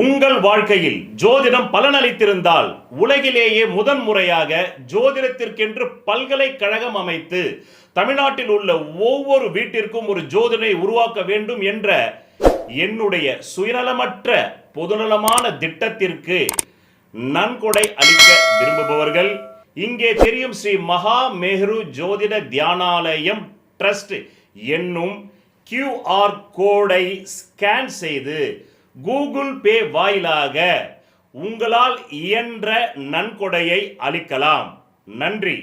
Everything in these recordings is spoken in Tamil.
உங்கள் வாழ்க்கையில் ஜோதிடம் பலனளித்திருந்தால் உலகிலேயே முதன்முறையாக ஜோதிடத்திற்கென்று பல்கலைக்கழகம் அமைத்து தமிழ்நாட்டில் உள்ள ஒவ்வொரு வீட்டிற்கும் ஒரு ஜோதிடரை உருவாக்க வேண்டும் என்ற என்னுடைய சுயநலமற்ற பொதுநலமான திட்டத்திற்கு நன்கொடை அளிக்க விரும்புபவர்கள் இங்கே தெரியும் ஸ்ரீ மகா மேரு ஜோதிட தியானாலயம் ட்ரஸ்ட் என்னும் QR கோடை ஸ்கேன் செய்து கூகுள் பே வாயிலாக உங்களால் இயன்ற நன்கொடையை அளிக்கலாம். நன்றி.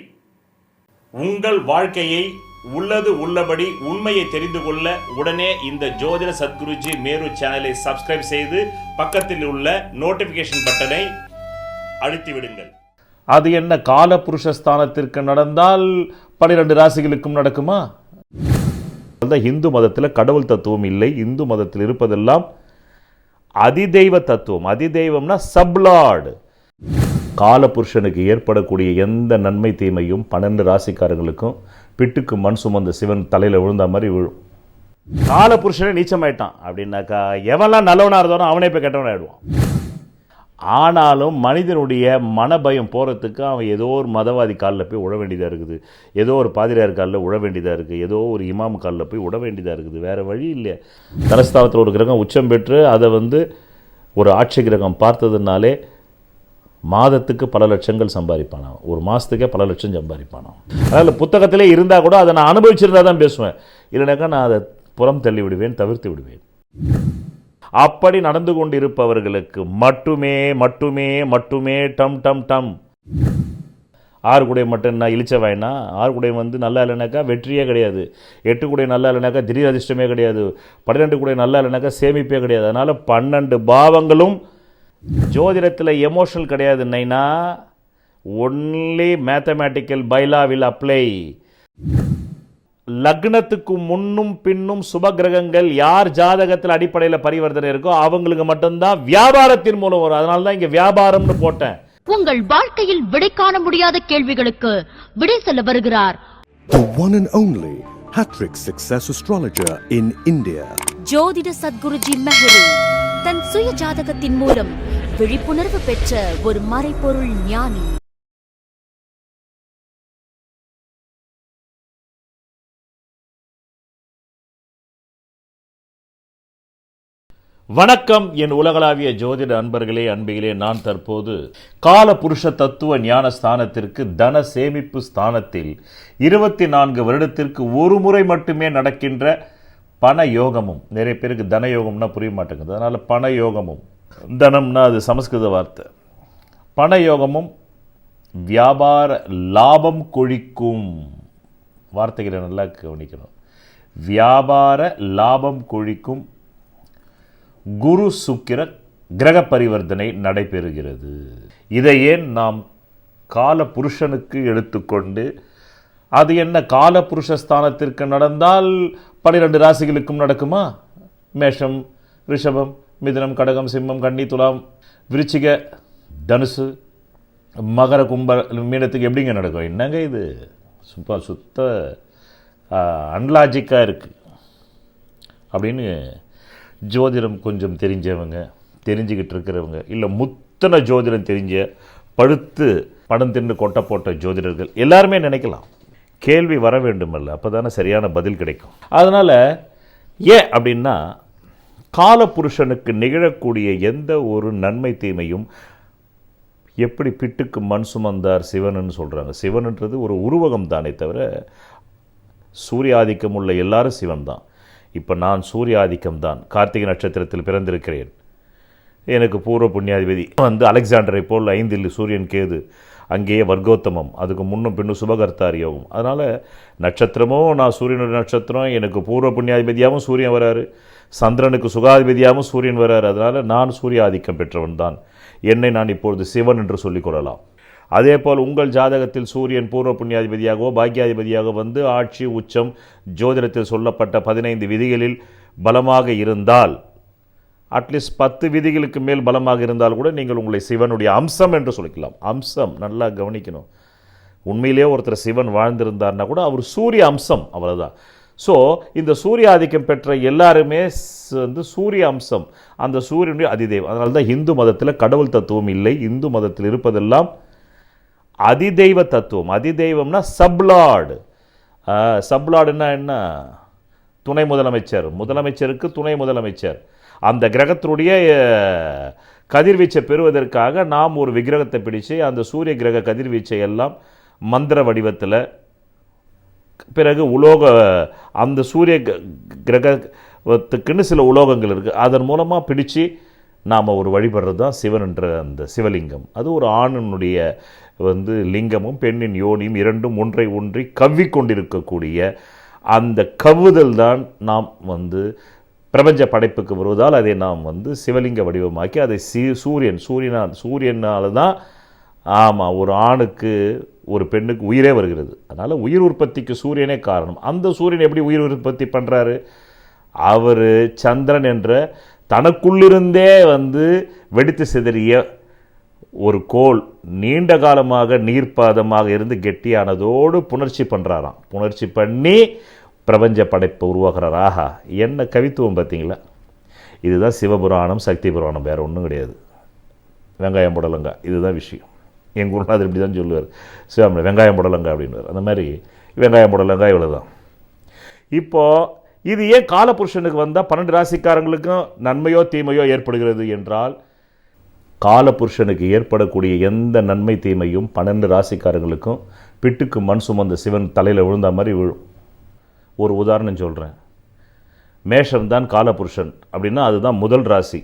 உங்கள் வாழ்க்கையை உள்ளது உள்ளபடி உண்மையை தெரிந்து கொள்ள உடனே இந்த ஜோதிட சத்குருஜி மேரு சேனலை சப்ஸ்கிரைப் செய்து பக்கத்தில் உள்ள நோட்டிபிகேஷன் பட்டனை அழுத்தி விடுங்கள். அது என்ன காலபுருஷஸ்தானத்திற்கு நடந்தால் 12 ராசிகளுக்கும் நடக்குமா? இந்து மதத்தில் கடவுள் தத்துவம் இல்லை. இந்து மதத்தில் இருப்பதெல்லாம் அதிதெய்வ தத்துவம். அதிதெய்வம்னா சப்லார்டு. காலபுருஷனுக்கு ஏற்படக்கூடிய எந்த நன்மை தீமையும் 12 ராசிக்காரங்களுக்கும் பிட்டுக்கு மண் சுமந்த சிவன் தலையில் விழுந்த மாதிரி விழும். காலபுருஷனே நீச்சமாயிட்டான் அப்படின்னாக்கா எவெல்லாம் நல்லவனாக இருந்தாலும் அவனே இப்போ கெட்டவனாக ஆயிடுவான். ஆனாலும் மனிதனுடைய மனபயம் போகிறதுக்கு அவன் ஏதோ ஒரு மதவாதி காலில் போய் விழ வேண்டியதாக இருக்குது, ஏதோ ஒரு பாதிரியார் காலில் விழ வேண்டியதாக இருக்குது, ஏதோ ஒரு இமாம் காலில் போய் விட வேண்டியதாக இருக்குது. வேறு வழி இல்லை. தலஸ்தானத்தில் ஒரு கிரகம் உச்சம் பெற்று அதை ஒரு ஆட்சி கிரகம் பார்த்ததுனாலே மாதத்துக்கு பல லட்சங்கள் சம்பாதிப்பானான், ஒரு மாதத்துக்கே பல லட்சம் சம்பாதிப்பானான். அதனால் புத்தகத்திலே இருந்தால் கூட அதை நான் அனுபவிச்சிருந்தா தான் பேசுவேன், இல்லைனாக்கா நான் அதை புறம் தள்ளி விடுவேன், தவிர்த்து விடுவேன். அப்படி நடந்து கொண்டிருப்பவர்களுக்கு மட்டுமே மட்டுமே மட்டுமே டம் டம் டம். ஆறுகுடை மட்டும் என்ன இழிச்சவாயினா? ஆறுகுடை நல்லா இல்லைனாக்கா வெற்றியே கிடையாது. 8 குடை நல்லா இல்லைனாக்கா திடீர் அதிர்ஷ்டமே கிடையாது. 12 குடை நல்லா இல்லைனாக்கா சேமிப்பே கிடையாது. அதனால் 12 பாவங்களும் ஜோதிடத்தில் எமோஷனல் கிடையாது. நைனா ஒன்லி மேத்தமேட்டிக்கல் பைலா வில் அப்ளை. லக்னத்துக்கு முன்னும் பின்னும் சுப கிரகங்கள் யார் ஜாதகத்தில் அடிப்படையில் பரிவர்த்தனை இருக்கோ அவங்களுக்கு மட்டும்தான் வியாபாரத்தின் மூலம் வரும். அதனால தான் இங்க வியாபாரம்னு போட்டேன். உங்கள் வாழ்க்கையில் விடை காண முடியாத கேள்விகளுக்கு விடை சொல்ல வருகிறார் the one and only hat-trick success astrologer in India, ஜோதிட சத்குருஜி மெஹரு. தன் சுய ஜாதகத்தின் மூலம் விழிப்புணர்வு பெற்ற ஒரு மறைபொருள் ஞானி. வணக்கம் என் உலகளாவிய ஜோதிட அன்பர்களே, அன்பிகளே. நான் தற்போது காலபுருஷ தத்துவ ஞான ஸ்தானத்திற்கு தன சேமிப்பு ஸ்தானத்தில் 24 வருடத்திற்கு ஒரு முறை மட்டுமே நடக்கின்ற பண யோகமும், நிறைய பேருக்கு தன யோகம்னா புரிய மாட்டேங்குது, அதனால் பண யோகமும், தனம்னா அது சமஸ்கிருத வார்த்தை, பண யோகமும் வியாபார லாபம் கொழிக்கும் வார்த்தைகளை நல்லா கவனிக்கணும். வியாபார லாபம் கொழிக்கும் குரு சுக்கிர கிரக பரிவர்த்தனை நடைபெறுகிறது. இதை ஏன் நாம் கால புருஷனுக்கு எடுத்துக்கொண்டு அது என்ன கால புருஷஸ்தானத்திற்கு நடந்தால் 12 ராசிகளுக்கும் நடக்குமா? மேஷம், ரிஷபம், மிதுனம், கடகம், சிம்மம், கன்னி, துலாம், விருச்சிக, தனுசு, மகர, கும்ப, மீனத்துக்கு எப்படிங்க நடக்கும்? என்னங்க இது சுத்த அன்லாஜிக்காக இருக்குது அப்படின்னு ஜோதிடம் கொஞ்சம் தெரிஞ்சவங்க, தெரிஞ்சுக்கிட்டு இருக்கிறவங்க, இல்லை முத்தன ஜோதிடம் தெரிஞ்ச படுத்து படம் தின்னு கொட்டை போட்ட ஜோதிடர்கள் எல்லாருமே நினைக்கலாம், கேள்வி வர வேண்டுமல்ல, அப்போ தானே சரியான பதில் கிடைக்கும். அதனால் ஏன் அப்படின்னா காலபுருஷனுக்கு நிகழக்கூடிய எந்த ஒரு நன்மை தீமையும் எப்படி பிட்டுக்கு மண் சுமந்தார் சிவனுன்னு சொல்கிறாங்க. சிவன்ன்றது ஒரு உருவகம் தானே தவிர சூரிய ஆதிக்கம் உள்ள எல்லாரும் சிவன் தான். இப்போ நான் சூரிய ஆதிக்கம் தான், கார்த்திகை நட்சத்திரத்தில் பிறந்திருக்கிறேன். எனக்கு பூர்வ புண்ணியாதிபதி அலெக்சாண்டரை போல் 5 சூரியன் கேது, அங்கேயே வர்க்கோத்தமம், அதுக்கு முன்னும் பின்னும் சுபகர்த்தார் யோகம். அதனால் நட்சத்திரமும் நான் சூரியனுடைய நட்சத்திரம், எனக்கு பூர்வ புண்ணியாதிபதியாகவும் சூரியன் வராரு, சந்திரனுக்கு சுகாதிபதியாகவும் சூரியன் வராரு. அதனால் நான் சூரிய ஆதிக்கம் பெற்றவன் தான். என்னை நான் இப்பொழுது சிவன் என்று சொல்லிக்கொள்ளலாம். அதே போல் உங்கள் ஜாதகத்தில் சூரியன் பூர்வ புண்ணியாதிபதியாகவோ பாக்கியாதிபதியாக ஆட்சி உச்சம் ஜோதிடத்தில் சொல்லப்பட்ட 15 விதிகளில் பலமாக இருந்தால், அட்லீஸ்ட் 10 விதிகளுக்கு மேல் பலமாக இருந்தால் கூட நீங்கள் உங்களை சிவனுடைய அம்சம் என்று சொல்லிக்கலாம். அம்சம் நல்லா கவனிக்கணும். உண்மையிலே ஒருத்தர் சிவன் வாழ்ந்திருந்தார்னா கூட அவர் சூரிய அம்சம், அவ்வளோதான். ஸோ இந்த சூரிய ஆதிக்கம் பெற்ற எல்லாருமே வந்து சூரிய அம்சம், அந்த சூரியனுடைய அதிதெய்வம். அதனால தான் இந்து மதத்தில் கடவுள் தத்துவம் இல்லை. இந்து மதத்தில் இருப்பதெல்லாம் அதிதெய்வ தத்துவம். அதிதெய்வம்னா சப்லார்டு. சப்லார்டுன்னா என்ன? துணை முதலமைச்சர், முதலமைச்சருக்கு துணை முதலமைச்சர். அந்த கிரகத்தினுடைய கதிர்வீச்சை பெறுவதற்காக நாம் ஒரு விக்கிரகத்தை பிடிச்சு அந்த சூரிய கிரக கதிர்வீச்சை எல்லாம் மந்திர வடிவத்தில், பிறகு உலோக, அந்த சூரிய கிரகத்துக்குன்னு சில உலோகங்கள் இருக்குது, அதன் மூலமாக பிடிச்சு நாம் ஒரு வழிபடுறது தான் சிவன் என்ற அந்த சிவலிங்கம். அது ஒரு ஆணினுடைய வந்து லிங்கமும் பெண்ணின் யோனியும் இரண்டும் ஒன்றை ஒன்றி கவ்விக்கொண்டிருக்கக்கூடிய அந்த கவ்வுதல் தான் நாம் வந்து பிரபஞ்ச படைப்புக்கு வருவதால் அதை நாம் வந்து சிவலிங்க வடிவமாக்கி அதை சூரியனால் தான் ஆமாம் ஒரு ஆணுக்கு ஒரு பெண்ணுக்கு உயிரே வருகிறது. அதனால் உயிர் உற்பத்திக்கு சூரியனே காரணம். அந்த சூரியன் எப்படி உயிர் உற்பத்தி பண்ணுறாரு? அவர் சந்திரன் என்ற தனக்குள்ளிருந்தே வந்து வெடித்து சிதறிய ஒரு கோள் நீண்ட காலமாக நீர்ப்பாதமாக இருந்து கெட்டியானதோடு புணர்ச்சி பண்ணுறாராம். புணர்ச்சி பண்ணி பிரபஞ்ச படைப்பை உருவாக்குறார். ஆஹா, என்ன கவித்துவம் பார்த்தீங்களா? இதுதான் சிவபுராணம், சக்தி புராணம், வேறு ஒன்றும் கிடையாது. வெங்காயம் புடலங்காய், இதுதான் விஷயம். எங்கள் குருநாதர் இப்படி தான் சொல்லுவார், சிவம் வெங்காயம் புடலங்காய் அப்படின்வார். அந்த மாதிரி வெங்காயம் புடலங்காய் இவ்வளோ தான். இப்போது இது ஏன் காலபுருஷனுக்கு வந்தால் 12 ராசிக்காரங்களுக்கும் நன்மையோ தீமையோ ஏற்படுகிறது என்றால், காலபுருஷனுக்கு ஏற்படக்கூடிய எந்த நன்மை தீமையும் 12 ராசிக்காரங்களுக்கும் பிட்டுக்கு மண் சுமந்த சிவன் தலையில் விழுந்த மாதிரி விழும். ஒரு உதாரணம் சொல்கிறேன். மேஷம் தான் காலபுருஷன் அப்படின்னா அதுதான் முதல் ராசி.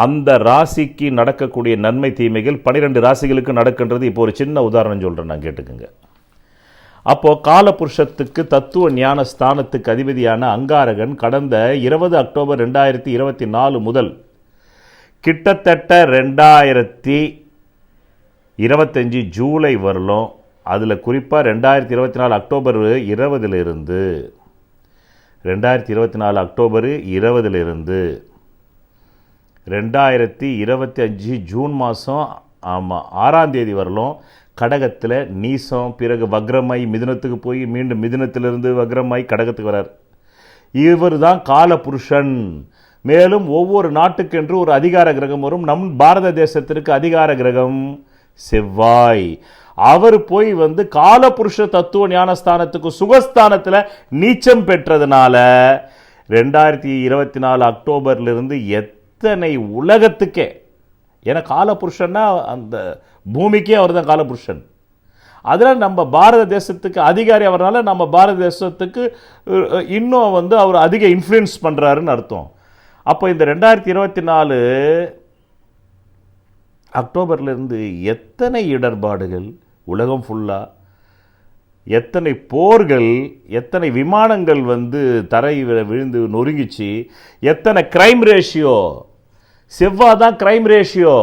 அந்த ராசிக்கு நடக்கக்கூடிய நன்மை தீமைகள் 12 ராசிகளுக்கு நடக்கின்றது. இப்போ ஒரு சின்ன உதாரணம் சொல்கிறேன், நான் கேட்டுக்குங்க. அப்போது காலபுருஷத்துக்கு தத்துவ ஞான ஸ்தானத்துக்கு அதிபதியான அங்காரகன் கடந்த 20 அக்டோபர் 2024 முதல் கிட்டத்தட்ட 2025 ஜூலை வரலும், அதில் குறிப்பாக 2024 அக்டோபர் 20லிருந்து 2024 அக்டோபர் 20லிருந்து 2025 ஜூன் மாதம் ஆமாம் 6ஆம் தேதி வரலும் கடகத்தில் நீசம், பிறகு வக்ரமை மிதுனத்துக்கு போய் மீண்டும் மிதுனத்திலிருந்து வக்ரமை கடகத்துக்கு வரார். இவர் தான் காலபுருஷன். மேலும் ஒவ்வொரு நாட்டுக்கென்று ஒரு அதிகார கிரகம் வரும். நம் பாரத தேசத்திற்கு அதிகார கிரகம் செவ்வாய். அவர் போய் வந்து காலபுருஷ தத்துவ ஞானஸ்தானத்துக்கு சுகஸ்தானத்தில் நீச்சம் பெற்றதுனால 2024 அக்டோபர்லேருந்து எத்தனை உலகத்துக்கே, ஏன்னா காலபுருஷன்னா அந்த பூமிக்கே அவர் தான் காலபுருஷன். அதில் நம்ம பாரத தேசத்துக்கு அதிகாரி அவர்னால நம்ம பாரத தேசத்துக்கு இன்னும் வந்து அவர் அதிக இன்ஃப்ளூயன்ஸ் பண்ணுறாருன்னு அர்த்தம். அப்போ இந்த 2024 அக்டோபர்லேருந்து எத்தனை இடர்பாடுகள் உலகம் ஃபுல்லாக, எத்தனை போர்கள், எத்தனை விமானங்கள் வந்து தரை விழுந்து நொறுங்கிச்சு, எத்தனை கிரைம் ரேஷியோ. செவ்வாய் தான் கிரைம் ரேஷியோ,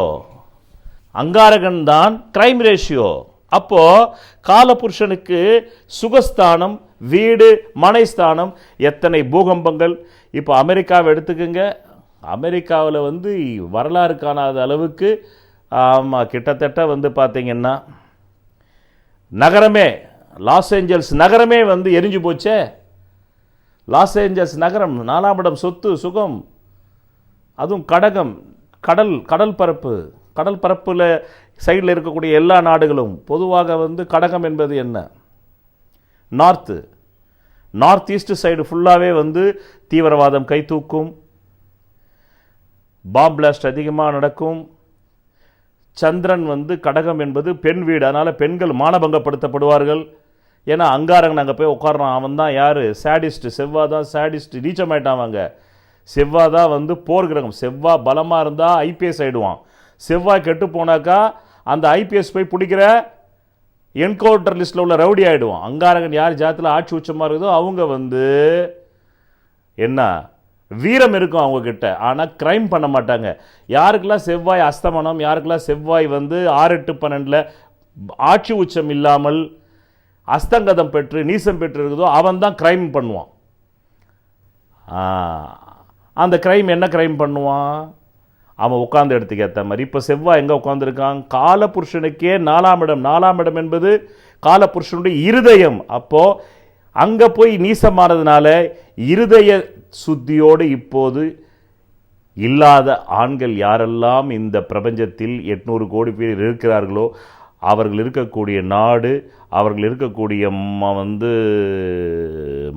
அங்காரகன் தான் கிரைம் ரேஷியோ. அப்போ காலபுருஷனுக்கு சுகஸ்தானம், வீடு, மனைஸ்தானம், எத்தனை பூகம்பங்கள். இப்போ அமெரிக்காவை எடுத்துக்கோங்க. அமெரிக்காவில் வந்து வரலாறு காணாத அளவுக்கு ஆமாம் கிட்டத்தட்ட வந்து பார்த்திங்கன்னா நகரமே, லாஸ் ஏஞ்சல்ஸ் நகரமே வந்து எரிஞ்சு போச்சே. லாஸ் ஏஞ்சல்ஸ் நகரம் 4ஆம் இடம், சொத்து சுகம், அதுவும் கடகம், கடல் பரப்பு. கடல் பரப்பில் சைடில் இருக்கக்கூடிய எல்லா நாடுகளும் பொதுவாக வந்து கடகம் என்பது என்ன? நார்த் ஈஸ்ட் சைடு ஃபுல்லாகவே வந்து தீவிரவாதம் கை தூக்கும், பாம் பிளாஸ்ட் அதிகமாக நடக்கும். சந்திரன் வந்து கடகம் என்பது பெண் வீடு, அதனால் பெண்கள் மானபங்கப்படுத்தப்படுவார்கள். ஏன்னா அங்காரங்கன் அங்கே போய் உட்காரான். அவன் தான் யார்? சாடிஸ்ட். செவ்வாய் தான் சாடிஸ்ட். நீச்சமாயிட்டான். செவ்வாய் தான் வந்து போர் கிரகம். செவ்வாய் பலமாக இருந்தால் ஐபிஎஸ் ஆகிடுவான். செவ்வாய் கெட்டு போனாக்கா அந்த ஐபிஎஸ் போய் பிடிக்கிற என்கவுண்டர் லிஸ்ட்டில் உள்ள ரவுடி ஆகிடுவான். அங்காரகன் யார் ஜாத்தில் ஆட்சி உச்சமாக இருக்குதோ அவங்க வந்து என்ன வீரம் இருக்கும் அவங்கக்கிட்ட, ஆனால் க்ரைம் பண்ண மாட்டாங்க. யாருக்கெல்லாம் செவ்வாய் அஸ்தமனம், யாருக்கெல்லாம் செவ்வாய் வந்து 6, 8, 12 ஆட்சி உச்சம் இல்லாமல் அஸ்தங்கதம் பெற்று நீசம் பெற்று இருக்குதோ அவன் தான் க்ரைம் பண்ணுவான். அந்த க்ரைம் என்ன க்ரைம் பண்ணுவான்? அவன் உட்கார்ந்த இடத்துக்கு ஏற்ற மாதிரி. இப்போ செவ்வாய் எங்கே உட்காந்துருக்கான்? காலபுருஷனுக்கே 4ஆம் இடம். 4ஆம் இடம் என்பது காலபுருஷனுடைய இருதயம். அப்போது அங்கே போய் நீசமானதுனால இருதய சுத்தியோடு இப்போது இல்லாத ஆண்கள் யாரெல்லாம் இந்த பிரபஞ்சத்தில் 800 கோடி பேர் இருக்கிறார்களோ அவர்கள் இருக்கக்கூடிய நாடு, அவர்கள் இருக்கக்கூடிய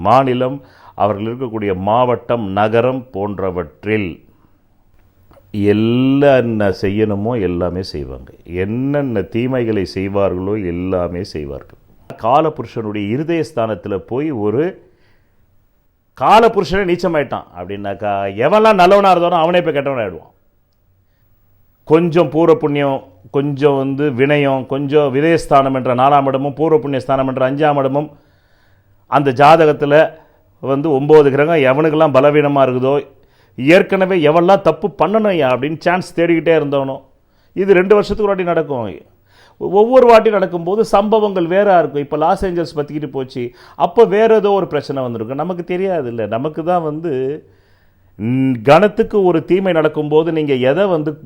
மாநிலம், அவர்கள் இருக்கக்கூடிய மாவட்டம், நகரம் போன்றவற்றில் என்னென்ன செய்யணுமோ எல்லாமே செய்வாங்க. என்னென்ன தீமைகளை செய்வார்களோ எல்லாமே செய்வார்கள். காலபுருஷனுடைய இருதயஸ்தானத்தில் போய் ஒரு காலபுருஷனே நீச்சமாயிட்டான் அப்படின்னாக்கா எவெல்லாம் நல்லவனாக இருந்தானோ அவனே போய் கெட்டவனாகிடுவான். கொஞ்சம் பூர்வ புண்ணியம், கொஞ்சம் வினயம், கொஞ்சம் விதயஸ்தானம் என்ற 4ஆம் இடமும் பூர்வ புண்ணியஸ்தானம் என்ற 5ஆம் இடமும் அந்த ஜாதகத்தில் 9 கிரகம் எவனுக்கெல்லாம் பலவீனமாக இருக்குதோ, ஏற்கனவே எவெல்லாம் தப்பு பண்ணணும் அப்படின்னு சான்ஸ் தேடிக்கிட்டே இருந்தவனோ, இது 2 வருஷத்துக்கு ஒரு வாட்டி நடக்கும். ஒவ்வொரு வாட்டி நடக்கும்போது சம்பவங்கள் வேறாக இருக்கும். இப்போ லாஸ் ஏஞ்சல்ஸ் பற்றிக்கிட்டு போச்சு, அப்போ வேறு ஏதோ ஒரு பிரச்சனை வந்திருக்கும், நமக்கு தெரியாது. இல்லை, நமக்கு தான் கணத்துக்கு ஒரு தீமை நடக்கும்போது நீங்கள் எதை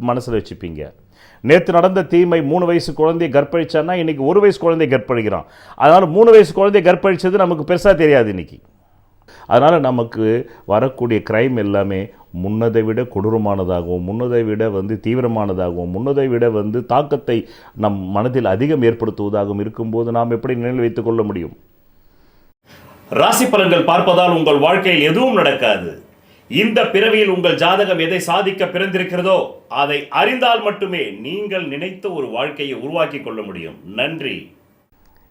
மனசில் வச்சுப்பீங்க? நேற்று நடந்த தீமை 3 வயசு குழந்தைய கற்பழிச்சான்னா இன்றைக்கி 1 வயசு குழந்தைய கற்பழிக்கிறான். அதனால் 3 வயசு குழந்தைய கற்பழிச்சது நமக்கு பெருசாக தெரியாது இன்றைக்கி. அதனால் நமக்கு வரக்கூடிய கிரைம் எல்லாமே முன்னதை விட கொடூரமானதாகவும், முன்னதை விட தீவிரமானதாகவும், முன்னதை விட தாக்கத்தை நம் மனதில் அதிகம் ஏற்படுத்துவதாகவும் இருக்கும்போது நாம் எப்படி நினைவில் வைத்துக் கொள்ள முடியும்? ராசி பலன்கள் பார்ப்பதால் உங்கள் வாழ்க்கையில் எதுவும் நடக்காது. இந்த பிறவியில் உங்கள் ஜாதகம் எதை சாதிக்க பிறந்திருக்கிறதோ அதை அறிந்தால் மட்டுமே நீங்கள் நினைத்த ஒரு வாழ்க்கையை உருவாக்கி கொள்ள முடியும். நன்றி.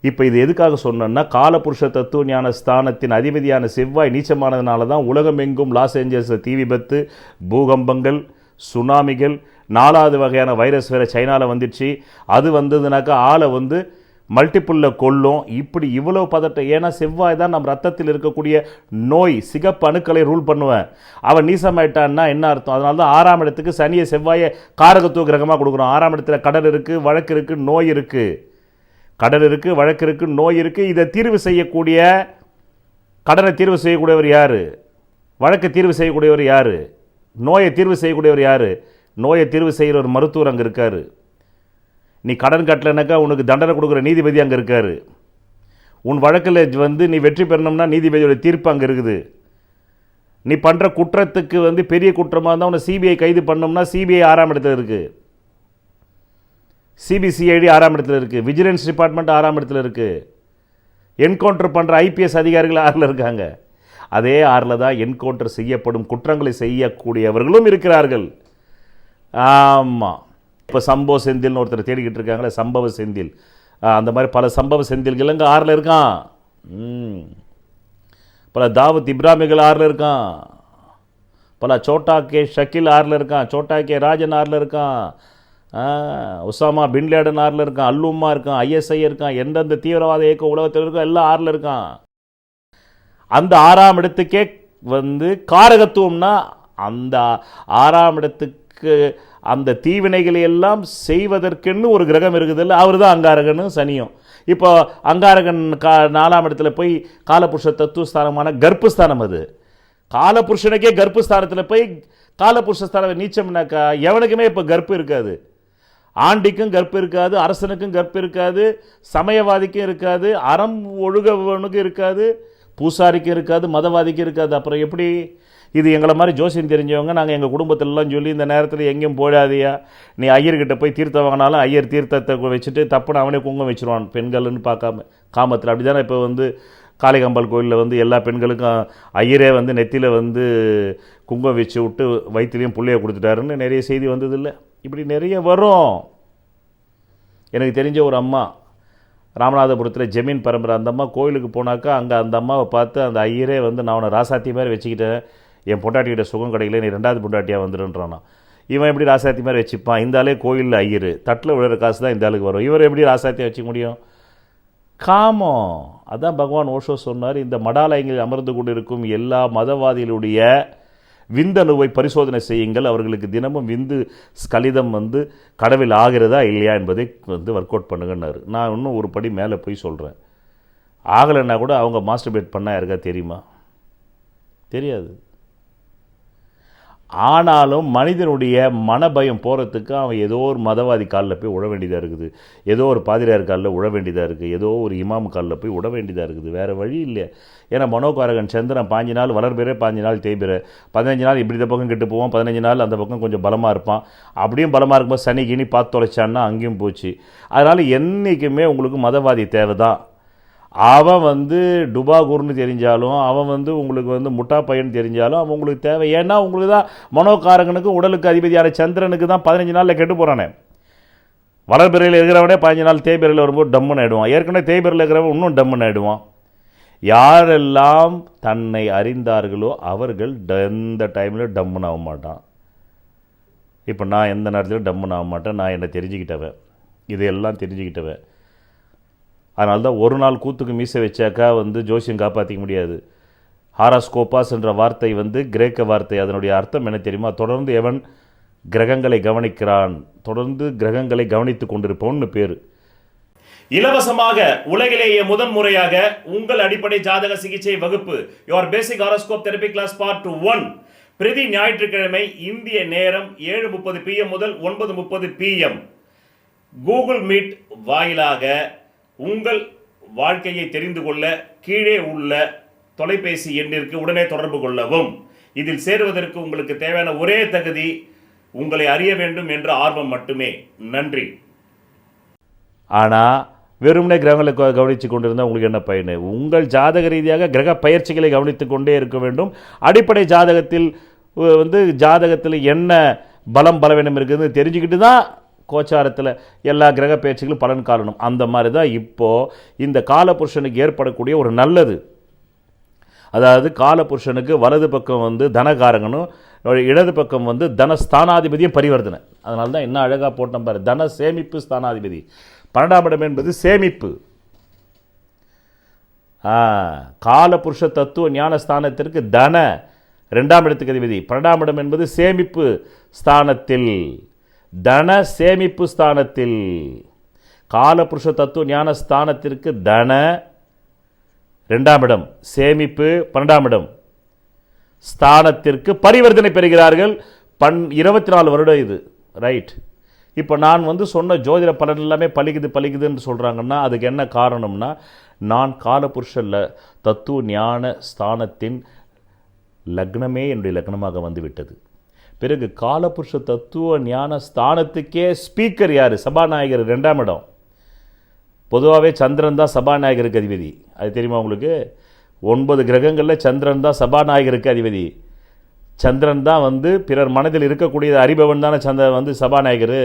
இப்போ இது எதுக்காக சொன்னோன்னா, காலபுருஷ தத்துவ ஞான ஸ்தானத்தின் அதிபதியான செவ்வாய் நீச்சமானதுனால தான் உலகமெங்கும் லாஸ் ஏஞ்சல்ஸில் தீ விபத்து, பூகம்பங்கள், சுனாமிகள், 4வது வகையான வைரஸ் வேறு சைனாவில் வந்துடுச்சு. அது வந்ததுனாக்கா ஆளை மல்டிப்புளில் கொல்லும். இப்படி இவ்வளோ பதட்டம். ஏன்னா செவ்வாய் தான் நம்ம ரத்தத்தில் இருக்கக்கூடிய நோய், சிகப்பு அணுக்களை ரூல் பண்ணுவேன். அவன் நீசமாயிட்டான்னா என்ன அர்த்தம்? அதனால தான் 6ஆம் இடத்துக்கு சனியை செவ்வாயை காரகத்துவ கிரகமாக கொடுக்குறோம். 6ஆம் இடத்துல கடன் இருக்குது, வழக்கு இருக்குது, நோய் இருக்குது. கடன் இருக்குது, வழக்கு இருக்குது, நோய் இருக்குது. இதை தீர்வு செய்யக்கூடிய, கடனை தீர்வு செய்யக்கூடியவர் யார்? வழக்கு தீர்வு செய்யக்கூடியவர் யார்? நோயை தீர்வு செய்யக்கூடியவர் யார்? நோயை தீர்வு செய்கிற ஒரு மருத்துவர் அங்கே இருக்கார். நீ கடன் கட்டலைனாக்கா உனக்கு தண்டனை கொடுக்குற நீதிபதி அங்கே இருக்கார். உன் வழக்கில் நீ வெற்றி பெறணும்னா நீதிபதியோட தீர்ப்பு அங்கே இருக்குது. நீ பண்ணுற குற்றத்துக்கு பெரிய குற்றமாக இருந்தால் உன்னை சிபிஐ கைது பண்ணோம்னா சிபிஐ 6ஆம் இடத்துல இருக்குது, சிபிசிஐடி 6ஆம் இடத்துல இருக்குது, விஜிலன்ஸ் டிபார்ட்மெண்ட் 6ஆம் இடத்துல இருக்குது, என்கவுண்டர் பண்ணுற ஐபிஎஸ் அதிகாரிகள் 6ல் இருக்காங்க. அதே 6ல் தான் என்கவுண்டர் செய்யப்படும் குற்றங்களை செய்யக்கூடியவர்களும் இருக்கிறார்கள். ஆமாம். இப்போ சம்பவ செந்தில்னு ஒருத்தர் தேடிக்கிட்டு இருக்காங்களே, சம்பவ செந்தில், அந்த மாதிரி பல சம்பவ செந்தில்கள் அங்கே 6ல் இருக்கான். பல தாவூத் இப்ராஹிம்கள் 6ல் இருக்கான். பல சோட்டா கே ஷக்கீல் 6ல் இருக்கான். சோட்டா கே ராஜன் 6ல் இருக்கான். உசாமா பின் லேடன் 6ல் இருக்கான். அல்லுமா இருக்கான். ஐஎஸ்ஐ இருக்கான். எந்தெந்த தீவிரவாத இயக்கம் உலகத்தில் இருக்கோ எல்லாம் 6ல் இருக்கான். அந்த 6ஆம் இடத்துக்கே காரகத்துவம்னா அந்த 6ஆம் இடத்துக்கு அந்த தீவினைகளை எல்லாம் செய்வதற்கென்னு ஒரு கிரகம் இருக்குது இல்லை, அவர் தான் அங்காரகனும் சனியும். இப்போ அங்காரகன் 4ஆம் இடத்துல போய் காலபுருஷ தத்துவஸ்தானமான கர்ப்பஸ்தானம், அது காலபுருஷனுக்கே கர்ப்பஸ்தானத்தில் போய் காலபுருஷஸ்தானம் நீச்சம்னாக்கா எவனுக்குமே இப்போ கர்ப்பம் இருக்காது. ஆண்டிக்கும் கர்ப்பம் இருக்காது, அரசனுக்கும் கர்ப்பம் இருக்காது, சமயவாதிக்கும் இருக்காது, அறம் ஒழுகவனுக்கும் இருக்காது, பூசாரிக்கும் இருக்காது, மதவாதிக்கும் இருக்காது. அப்புறம் எப்படி? இது எங்களை மாதிரி ஜோசியம் தெரிஞ்சவங்க நாங்கள் எங்கள் குடும்பத்திலலாம் சொல்லி இந்த நேரத்தில் எங்கேயும் போடாதியா, நீ ஐயர்கிட்ட போய் தீர்த்தம் வாங்கினாலும் ஐயர் தீர்த்தத்தை வச்சுட்டு தப்புன்னு அவனே குங்குமம் வச்சுருவான் பெண்கள்னு பார்க்காம காமத்தில். அப்படி தானே இப்போ காளிகாம்பாள் கோயிலில் எல்லா பெண்களுக்கும் ஐயரே நெத்தியில் குங்குமம் வச்சு விட்டு வயிற்றுலையும் புள்ளையை கொடுத்துட்டாருன்னு நிறைய செய்தி வந்ததில்லை. இப்படி நிறைய வரும். எனக்கு தெரிஞ்ச ஒரு அம்மா ராமநாதபுரத்தில் ஜமீன் பரம்பரை, அந்த அம்மா கோயிலுக்கு போனாக்கா அங்கே அந்த அம்மாவை பார்த்து அந்த ஐயரே நான் அவனை ராசாத்தி மாதிரி வச்சுக்கிட்டேன், என் பொண்டாட்டிக்கிட்ட சுகம் கிடைக்கல, நீ 2வது பொண்டாட்டியாக வந்துடுன்றானா. இவன் எப்படி ராசாத்தி மாதிரி வச்சுப்பான்? இந்த ஆளே கோயிலில் ஐயர், தட்டில் விழுற காசு தான் இந்த ஆளுக்கு வரும், இவர் எப்படி ராசாத்தியாக வச்சுக்க முடியும்? காமம். அதான் பகவான் ஓஷோ சொன்னார், இந்த மடாலயங்களில் அமர்ந்து கொண்டு இருக்கும் எல்லா மதவாதிகளுடைய விந்தணுவை பரிசோதனை செய்யுங்கள், அவர்களுக்கு தினமும் விந்து ஸ்கலிதம் கடவில் ஆகிறதா இல்லையா என்பதை ஒர்க் அவுட் பண்ணுங்கன்னாரு. நான் இன்னும் ஒரு படி மேலே போய் சொல்கிறேன், ஆகலைன்னா கூட அவங்க மாஸ்டர்பேட் பண்ணால் யாருக்கா தெரியுமா? தெரியாது. ஆனாலும் மனிதனுடைய மனபயம் போகிறதுக்கு அவன் ஏதோ ஒரு மதவாதி காலில் போய் உழ வேண்டியதாக இருக்குது, ஏதோ ஒரு பாதிரியார் காலில் உழ வேண்டியதாக இருக்குது, ஏதோ ஒரு இமாம் காலில் போய் உழ வேண்டியதாக இருக்குது. வேறு வழி இல்லை. ஏன்னா மனோகாரகன் சந்திரன் 5 நாள் வளர்பிற 5 நாள் தேய்பிற, 15 நாள் இப்படி இந்த பக்கம் கெட்டு போவான், 15 நாள் அந்த பக்கம் கொஞ்சம் பலமாக இருப்பான். அப்படியும் பலமாக இருக்கும்போது சனி கிணி பார்த்து தொலைச்சான்னா அங்கேயும் போச்சு. அதனால் என்றைக்குமே உங்களுக்கு மதவாதி தேவை தான். அவன் டுபாகூர்னு தெரிஞ்சாலும், அவன் உங்களுக்கு முட்டா பையன் தெரிஞ்சாலும் அவன் உங்களுக்கு தேவை. ஏன்னா உங்களுக்கு தான் மனோகாரகனுக்கு உடலுக்கு அதிபதியான சந்திரனுக்கு தான் 15 நாளில் கெட்டு போகிறானே. வளர்பிறையில் இருக்கிறவனே 15 நாள் தேய்பிறையில் வரும்போது டம்முன்னு ஆகிடுவான். ஏற்கனவே தேய்பிறையில் இருக்கிறவன் இன்னும் டம்முன்னு ஆகிடுவான். யாரெல்லாம் தன்னை அறிந்தார்களோ அவர்கள் எந்த டைமில் டம்முன்னு ஆக மாட்டான். இப்போ நான் எந்த நேரத்திலும் டம்முன்னு ஆக மாட்டேன். நான் என்னை தெரிஞ்சுக்கிட்டவன், இதையெல்லாம் தெரிஞ்சுக்கிட்டவன். அதனால தான் ஒரு நாள் கூத்துக்கு மீசை வச்சாக்கா ஜோசியம் காப்பாற்றிக்க முடியாது. ஹாராஸ்கோபாஸ் என்ற வார்த்தை கிரேக்க வார்த்தை. அதனுடைய அர்த்தம் என்ன தெரியுமா? தொடர்ந்து எவன் கிரகங்களை கவனிக்கிறான், தொடர்ந்து கிரகங்களை கவனித்து கொண்டிருப்பவன்னு பேர். இலவசமாக உலகிலேயே முதன்முறையாக உங்கள் அடிப்படை ஜாதக சிகிச்சை வகுப்பு your basic horoscope therapy class part 1 பிரதி ஞாயிற்றுக்கிழமை இந்திய நேரம் 7:30 PM முதல் 9:30 PM கூகுள் மீட் வாயிலாக உங்கள் வாழ்க்கையை தெரிந்து கொள்ள கீழே உள்ள தொலைபேசி எண்ணிற்கு உடனே தொடர்பு கொள்ளவும். இதில் சேருவதற்கு உங்களுக்கு தேவையான ஒரே தகுதி உங்களை அறிய வேண்டும் என்ற ஆர்வம் மட்டுமே. நன்றி. ஆனால் வெறுமனே கிரகங்களை கவனித்து கொண்டிருந்தால் உங்களுக்கு என்ன பயன்? உங்கள் ஜாதக ரீதியாக கிரக பயிற்சிகளை கவனித்து கொண்டே இருக்க வேண்டும். அடிப்படை ஜாதகத்தில் ஜாதகத்தில் என்ன பலம் பலவீனம் இருக்குதுன்னு தெரிஞ்சுக்கிட்டு தான் கோச்சாரத்தில் எல்லா கிரக பயிற்சிகளும் பலன் காணணும். அந்த மாதிரி தான் இப்போது இந்த காலபுருஷனுக்கு ஏற்படக்கூடிய ஒரு நல்லது. அதாவது காலபுருஷனுக்கு வலது பக்கம் தனகாரங்கனும், இடது பக்கம் தனஸ்தானாதிபதியும் பரிவர்த்தனை. அதனால தான் என்ன அழகாக போட்டோம் பாரு, தன சேமிப்பு ஸ்தானாதிபதி. 12ஆம் இடம் என்பது சேமிப்பு. காலபுருஷ தத்துவ ஞானஸ்தானத்திற்கு தன 2ஆம் இடத்துக்கு அதிபதி. 12ஆம் இடம் என்பது சேமிப்பு ஸ்தானத்தில், தன சேமிப்பு ஸ்தானத்தில். காலபுருஷ தத்துவ ஞான ஸ்தானத்திற்கு தன 2ஆம் இடம், சேமிப்பு 12ஆம் இடம் ஸ்தானத்திற்கு பரிவர்த்தனை பெறுகிறார்கள். 24 வருடம் இது, ரைட். இப்போ நான் சொன்ன ஜோதிட பலன் எல்லாமே பலிக்குதுன்னு சொல்கிறாங்கன்னா அதுக்கு என்ன காரணம்னா, நான் காலபுருஷ தத்துவ ஞான ஸ்தானத்தின் லக்னமே என்னுடைய லக்னமாக வந்துவிட்டது. பிறகு காலபுருஷ தத்துவ ஞான ஸ்தானத்துக்கே ஸ்பீக்கர் யார்? சபாநாயகர் 2ஆம் இடம். பொதுவாகவே சந்திரன் தான் சபாநாயகருக்கு அதிபதி. அது தெரியுமா உங்களுக்கு? 9 கிரகங்களில் சந்திரன் தான் சபாநாயகருக்கு அதிபதி. சந்திரன் தான் பிறர் மனதில் இருக்கக்கூடியது அறிபவன் தானே சபாநாயகர்.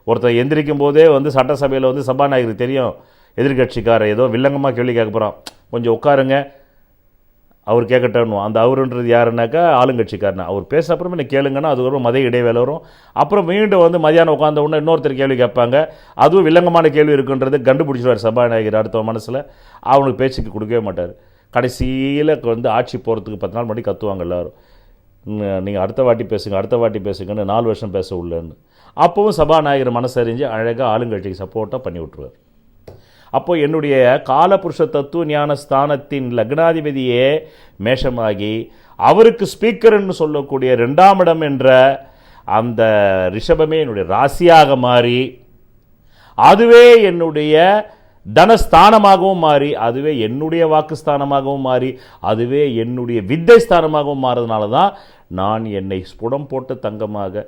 ஒருத்தர் எந்திரிக்கும் போதே சட்டசபையில் சபாநாயகருக்கு தெரியும் எதிர்கட்சிக்காரர் ஏதோ வில்லங்கமாக கேள்வி கேட்க போகிறான், கொஞ்சம் உட்காருங்க அவர் கேட்கட்டணும். அந்த அவருன்றது யாருன்னாக்கா ஆளுங்கட்சிக்காரனா. அவர் பேச அப்புறமே நீ கேளுங்கன்னா அதுக்கப்புறம் மதிய இடைவேளை வரும். அப்புறம் மீண்டும் மதியானம் உட்காந்த உடனே இன்னொருத்தர் கேள்வி கேட்பாங்க. அதுவும் வில்லங்கமான கேள்வி இருக்குன்றது கண்டுபிடிச்சிடுவார் சபாநாயகர் அடுத்த மனசில். அவனுக்கு பேச்சுக்கு கொடுக்கவே மாட்டார். கடைசியில் ஆட்சி போகிறதுக்கு 10 நாள் முன்னாடி கத்துவாங்க எல்லோரும், நீங்கள் அடுத்த வாட்டி பேசுங்கன்னு 4 வருஷம் பேச உள்ளேன்னு. அப்போவும் சபாநாயகர் மனசறிஞ்சு அழகாக ஆளுங்கட்சிக்கு சப்போர்ட்டாக பண்ணி விட்டுருவார். அப்போது என்னுடைய காலபுருஷ தத்துவ ஞான ஸ்தானத்தின் லக்னாதிபதியே மேஷமாகி அவருக்கு ஸ்பீக்கர்ன்னு சொல்லக்கூடிய 2ஆம் இடம் என்ற அந்த ரிஷபமே என்னுடைய ராசியாக மாறி, அதுவே என்னுடைய தனஸ்தானமாகவும் மாறி, அதுவே என்னுடைய வாக்குஸ்தானமாகவும் மாறி, அதுவே என்னுடைய வித்தை ஸ்தானமாகவும் மாறதுனால தான் நான் என்னை ஸ்புடம் போட்ட தங்கமாக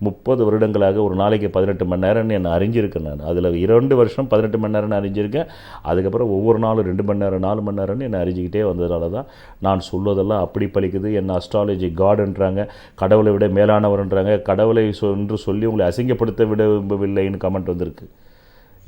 30 வருடங்களாக ஒரு நாளைக்கு 18 மணி நேரம்னு என்னை அறிஞ்சிருக்கேன். நான் அதில் 2 வருஷம் 18 மணி நேரம்னு அறிஞ்சிருக்கேன். அதுக்கப்புறம் ஒவ்வொரு நாளும் 2 மணி நேரம் 4 மணி நேரம்னு என்னை அறிஞ்சிக்கிட்டே வந்ததுனால தான் நான் சொல்வதெல்லாம் அப்படி பலிக்குது. என்ன அஸ்ட்ராலஜி காடுன்றாங்க, கடவுளை விட மேலானவர்ன்றாங்க, கடவுளை என்று சொல்லி உங்களை அசிங்கப்படுத்த விடவில்லைன்னு கமெண்ட் வந்திருக்கு.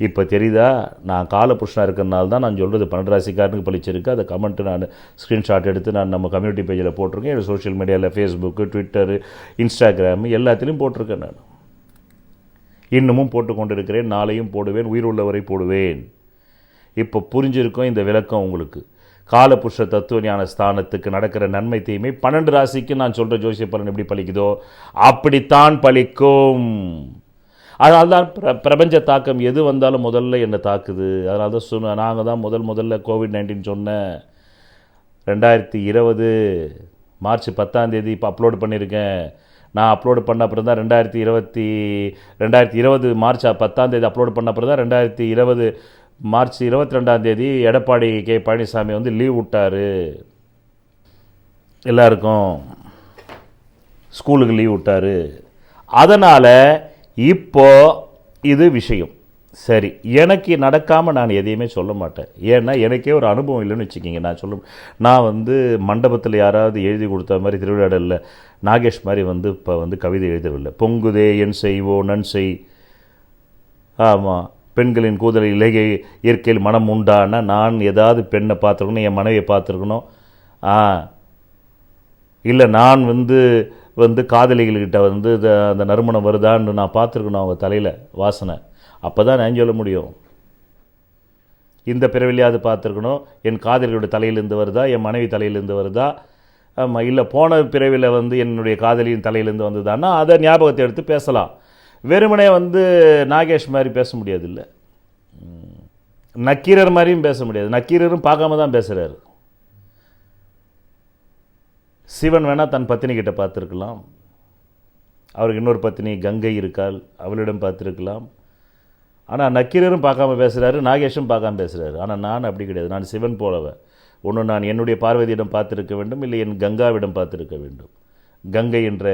இப்போ தெரியுதா? நான் காலபுருஷனாக இருக்கிறனால தான் நான் சொல்கிறது 12 ராசிக்காரனுக்கு பழிச்சிருக்கு. அதை கமெண்ட்டு நான் ஸ்க்ரீன்ஷாட் எடுத்து நான் நம்ம கம்யூனிட்டி பேஜில் போட்டிருக்கேன். என்னோடய சோஷியல் மீடியாவில் ஃபேஸ்புக்கு, ட்விட்டரு, இன்ஸ்டாகிராமு எல்லாத்துலேயும் போட்டிருக்கேன். நான் இன்னமும் போட்டு கொண்டு இருக்கிறேன். நாளையும் போடுவேன், உயிருள்ளவரை போடுவேன். இப்போ புரிஞ்சிருக்கும் இந்த விளக்கம் உங்களுக்கு. காலபுருஷ தத்துவ ஞான ஸ்தானத்துக்கு நடக்கிற நன்மை தீமை 12 ராசிக்கு நான் சொல்கிற ஜோசிய பலன் எப்படி பலிக்குதோ அப்படித்தான் பலிக்கும். அதனால தான் பிரபஞ்ச தாக்கம் எது வந்தாலும் முதல்ல என்னை தாக்குது. அதனால தான் நாங்கள் தான் முதல்ல COVID-19 சொன்னேன். 2020 மார்ச் 10ஆம் தேதி இப்போ அப்லோடு பண்ணியிருக்கேன். நான் அப்லோடு பண்ண அப்புறம் தான் 2020 மார்ச் 10ஆம் தேதி அப்லோடு பண்ண அப்புறம் தான் 2020 மார்ச் 22ஆம் தேதி எடப்பாடி கே பழனிசாமி வந்து லீவ் விட்டார், எல்லாருக்கும் ஸ்கூலுக்கு லீவ் விட்டார். அதனால் இப்போ இது விஷயம் சரி. எனக்கு நடக்காமல் நான் எதையுமே சொல்ல மாட்டேன். ஏன்னா எனக்கே ஒரு அனுபவம் இல்லைன்னு வச்சுக்கிங்க. நான் வந்து மண்டபத்தில் யாராவது எழுதி கொடுத்த மாதிரி திருவிழாடலில் நாகேஷ் மாதிரி வந்து இப்போ வந்து கவிதை எழுதவில்லை. பொங்குதே என் செய்வோ நன் செய், ஆமாம், பெண்களின் கூதல் இலகை இயற்கையில் மனம் உண்டான்னா நான் ஏதாவது பெண்ணை பார்த்துருக்கணும், என் மனைவியை பார்த்துருக்கணும். இல்லை நான் வந்து காதலிகள்கிட்ட வந்து அந்த நறுமணம் வருதான்னு நான் பார்த்துருக்கணும், அவங்க தலையில் வாசனை. அப்போ தான் நான் சொல்ல முடியும். இந்த பிறவிலையாவது பார்த்துருக்கணும், என் காதலியோட தலையிலேருந்து வருதா, என் மனைவி தலையிலேருந்து வருதா, ஆமாம், இல்லை போன பிறவியில் வந்து என்னுடைய காதலியின் தலையிலேருந்து வந்ததான்னா அதை ஞாபகத்தை எடுத்து பேசலாம். வெறுமனே வந்து நாகேஷ் மாதிரி பேச முடியாது, இல்லை நக்கீரர் மாதிரியும் பேச முடியாது. நக்கீரரும் பார்க்காம தான் பேசுகிறாரு. சிவன் வேணால் தன் பத்தினி கிட்ட பார்த்துருக்கலாம், அவருக்கு இன்னொரு பத்தினி கங்கை இருக்காள், அவளிடம் பார்த்துருக்கலாம். ஆனால் நக்கீரரும் பார்க்காம பேசுகிறாரு, நாகேஷும் பார்க்காம பேசுகிறாரு. ஆனால் நான் அப்படி கிடையாது. நான் சிவன் போலவன். ஒன்று நான் என்னுடைய பார்வதியிடம் பார்த்துருக்க வேண்டும், இல்லை என் கங்காவிடம் பார்த்துருக்க வேண்டும், கங்கை என்ற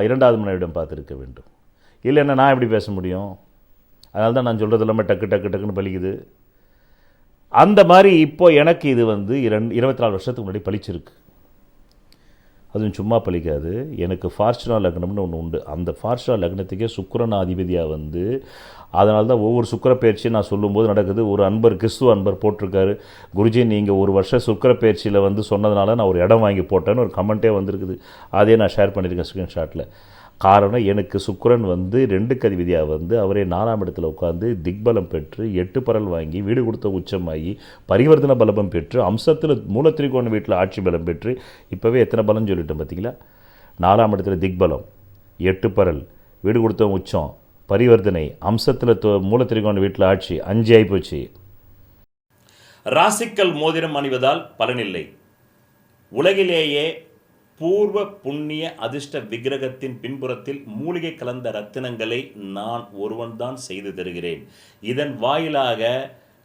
இரண்டாவது மனைவிடம் பார்த்துருக்க வேண்டும். இல்லைன்னா நான் எப்படி பேச முடியும்? அதனால தான் நான் சொல்கிறது எல்லாமே டக்கு டக்கு டக்குன்னு பலிக்குது. அந்த மாதிரி இப்போ எனக்கு இது வந்து 24 வருஷத்துக்கு முன்னாடி பலிச்சிருக்கு. அதுவும் சும்மா பலிக்காது. எனக்கு ஃபார்ச்சுனா லக்னம்னு ஒன்று உண்டு. அந்த ஃபார்ச்சுனா லக்னத்துக்கே சுக்கிரன் அதிபதியாக வந்து, அதனால தான் ஒவ்வொரு சுக்கிர பயிற்சியும் நான் சொல்லும்போது நடக்குது. ஒரு அன்பர், கிறிஸ்துவ அன்பர் போட்டிருக்காரு, குருஜி நீங்கள் ஒரு வருஷம் சுக்கிர பயிற்சியில் வந்து சொன்னதுனால நான் ஒரு இடம் வாங்கி போட்டேன்னு ஒரு கமெண்ட்டே வந்திருக்குது. அதே நான் ஷேர் பண்ணியிருக்கேன் ஸ்க்ரீன்ஷாட்டில். காரணம், எனக்கு சுக்கிரன் வந்து 2க்கு அதிபதியாக வந்து அவரே 4ஆம் இடத்துல உட்காந்து திக்பலம் பெற்று 8 பரல் வாங்கி வீடு கொடுத்த உச்சமாகி பரிவர்த்தன பலம் பெற்று அம்சத்தில் மூலத்திரிகோண வீட்டில் ஆட்சி பலம் பெற்று இப்போவே எத்தனை பலம் சொல்லிட்டேன் பார்த்தீங்களா? 4ஆம் இடத்துல திக்பலம், 8 பரல், வீடு கொடுத்த உச்சம், பரிவர்த்தனை, அம்சத்தில் மூலத்திரிகோண வீட்டில் ஆட்சி, 5 ஆகிப்போச்சு. ராசிக்கல் மோதிரம் அணிவதால் பலனில்லை. உலகிலேயே பூர்வ புண்ணிய அதிர்ஷ்ட விக்கிரகத்தின் பின்புறத்தில் மூலிகை கலந்த ரத்தினங்களை நான் ஒருவன்தான் செய்து தருகிறேன். இதன் வாயிலாக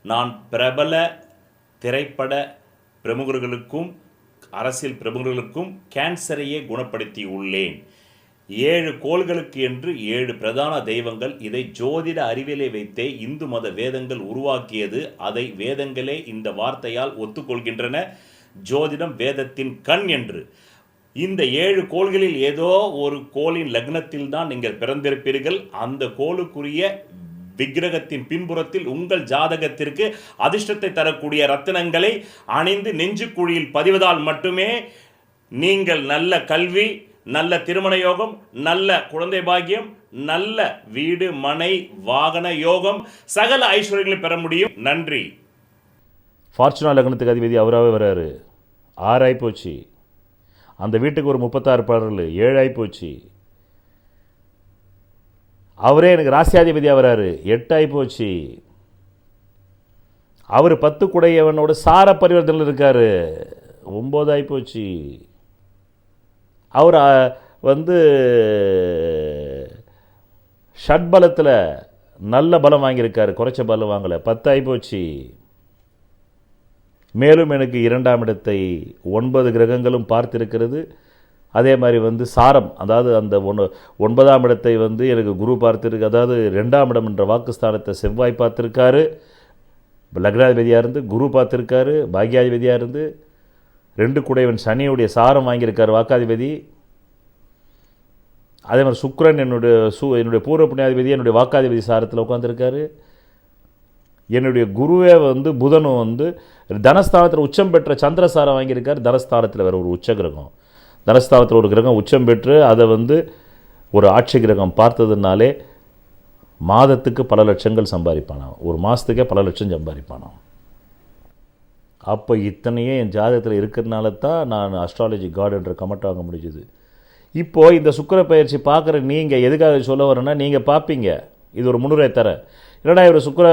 நான் பிரபல திரைப்பட பிரமுகர்களுக்கும் அரசியல் பிரமுகர்களுக்கும் கேன்சரையே குணப்படுத்தி உள்ளேன். 7 கோள்களுக்கு என்று 7 பிரதான தெய்வங்கள். இதை ஜோதிட அறிவியலை வைத்தே இந்து மத வேதங்கள் உருவாக்கியது. அதை வேதங்களே இந்த வார்த்தையால் ஒத்துக்கொள்கின்றன, ஜோதிடம் வேதத்தின் கண் என்று. இந்த 7 கோள்களில் ஏதோ ஒரு கோளின் லக்னத்தில் தான் நீங்கள் பிறந்திருப்பீர்கள். அந்த கோளுக்குரிய விக்கிரகத்தின் பின்புறத்தில் உங்கள் ஜாதகத்திற்கு அதிர்ஷ்டத்தை தரக்கூடிய ரத்தினங்களை அணிந்து நெஞ்சு குழியில் பதிவதால் மட்டுமே நீங்கள் நல்ல கல்வி, நல்ல திருமண யோகம், நல்ல குழந்தை பாக்கியம், நல்ல வீடு மனை வாகன யோகம், சகல ஐஸ்வர்யங்களை பெற முடியும். நன்றி. ஃபார்ச்சுனா லக்னத்துக்கு அதிபதி அவராகவே வராரு, 6 ஆகிப்போச்சு. அந்த வீட்டுக்கு ஒரு 36 பரல், 7 ஆகிப்போச்சு. அவரே எனக்கு ராசியாதிபதியாக வராரு, 8 ஆகிப்போச்சு. அவர் 10 குடையவனோட சார பரிவர்த்தனையில் இருக்கார், 9 ஆகிப்போச்சு. அவர் வந்து ஷட்பலத்தில் நல்ல பலம் வாங்கியிருக்காரு, குறைச்ச பலம் வாங்கலை, 10 ஆகிப்போச்சு. மேலும் எனக்கு 2ஆம் இடத்தை 9 கிரகங்களும் பார்த்திருக்கிறது. அதே மாதிரி வந்து சாரம், அதாவது அந்த 9ஆம் இடத்தை வந்து எனக்கு குரு பார்த்துருக்கு. அதாவது 2ஆம் இடம் என்ற வாக்குஸ்தானத்தை செவ்வாய் பார்த்துருக்காரு, லக்னாதிபதியாக இருந்து. குரு பார்த்துருக்காரு, பாக்யாதிபதியாக இருந்து. 2 குடையவன் சனியுடைய சாரம் வாங்கியிருக்கார், வாக்காதிபதி. அதே மாதிரி சுக்கிரன் என்னுடைய பூர்வ புண்ணியாதிபதி என்னுடைய வாக்காதிபதி சாரத்தில் உட்காந்துருக்காரு. என்னுடைய குருவே வந்து புதனும் வந்து தனஸ்தானத்தில் உச்சம் பெற்ற சந்திரசாரம் வாங்கியிருக்கார். தனஸ்தானத்தில் வேறு ஒரு உச்ச கிரகம், தனஸ்தானத்தில் ஒரு கிரகம் உச்சம் பெற்று அதை வந்து ஒரு ஆட்சி கிரகம் பார்த்ததுனாலே மாதத்துக்கு பல லட்சங்கள் சம்பாதிப்பானாம், ஒரு மாதத்துக்கே பல லட்சம் சம்பாதிப்பானாம். அப்போ இத்தனையே என் ஜாதகத்தில் இருக்கிறதுனால தான் நான் அஸ்ட்ராலஜி காட் என்ற கமெண்ட் வாங்க முடிஞ்சுது. இப்போது இந்த சுக்கிர பயிற்சி பார்க்குற நீங்கள் எதுக்காக சொல்ல வரேன்னா, நீங்கள் பார்ப்பீங்க, இது ஒரு முன்னுரை தரேன். இல்லைடா இவர் சுக்கிர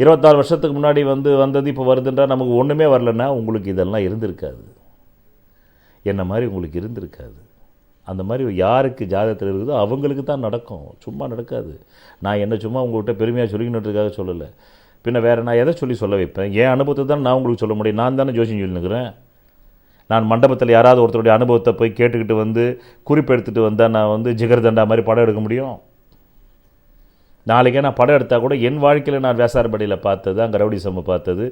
24 வருஷத்துக்கு முன்னாடி வந்தது இப்போ வருதுன்றா நமக்கு ஒன்றுமே வரலன்னா உங்களுக்கு இதெல்லாம் இருந்திருக்காது. என்ன மாதிரி உங்களுக்கு இருந்திருக்காது. அந்த மாதிரி யாருக்கு ஜாதகத்தில் இருக்குதோ அவங்களுக்கு தான் நடக்கும், சும்மா நடக்காது. நான் என்ன சும்மா உங்கள்கிட்ட பெருமையாக சொல்லிக்கணுன்றதுக்காக சொல்லலை. பின்ன வேறு நான் எதை சொல்ல வைப்பேன்? என் அனுபவத்தை தான் நான் உங்களுக்கு சொல்ல முடியும். நான் தானே ஜோசியம் சொல்லினுக்கிறேன். நான் மண்டபத்தில் யாராவது ஒருத்தருடைய அனுபவத்தை போய் கேட்டுக்கிட்டு வந்து குறிப்பு எடுத்துகிட்டு வந்தால் நான் வந்து ஜிகர்தண்டா மாதிரி படம் எடுக்க முடியும்? நாளைக்கே நான் படம் எடுத்தால் கூட என் வாழ்க்கையில் நான் வேசார்படியில் பார்த்தது, அங்கே ரவுடிசம் பார்த்தது,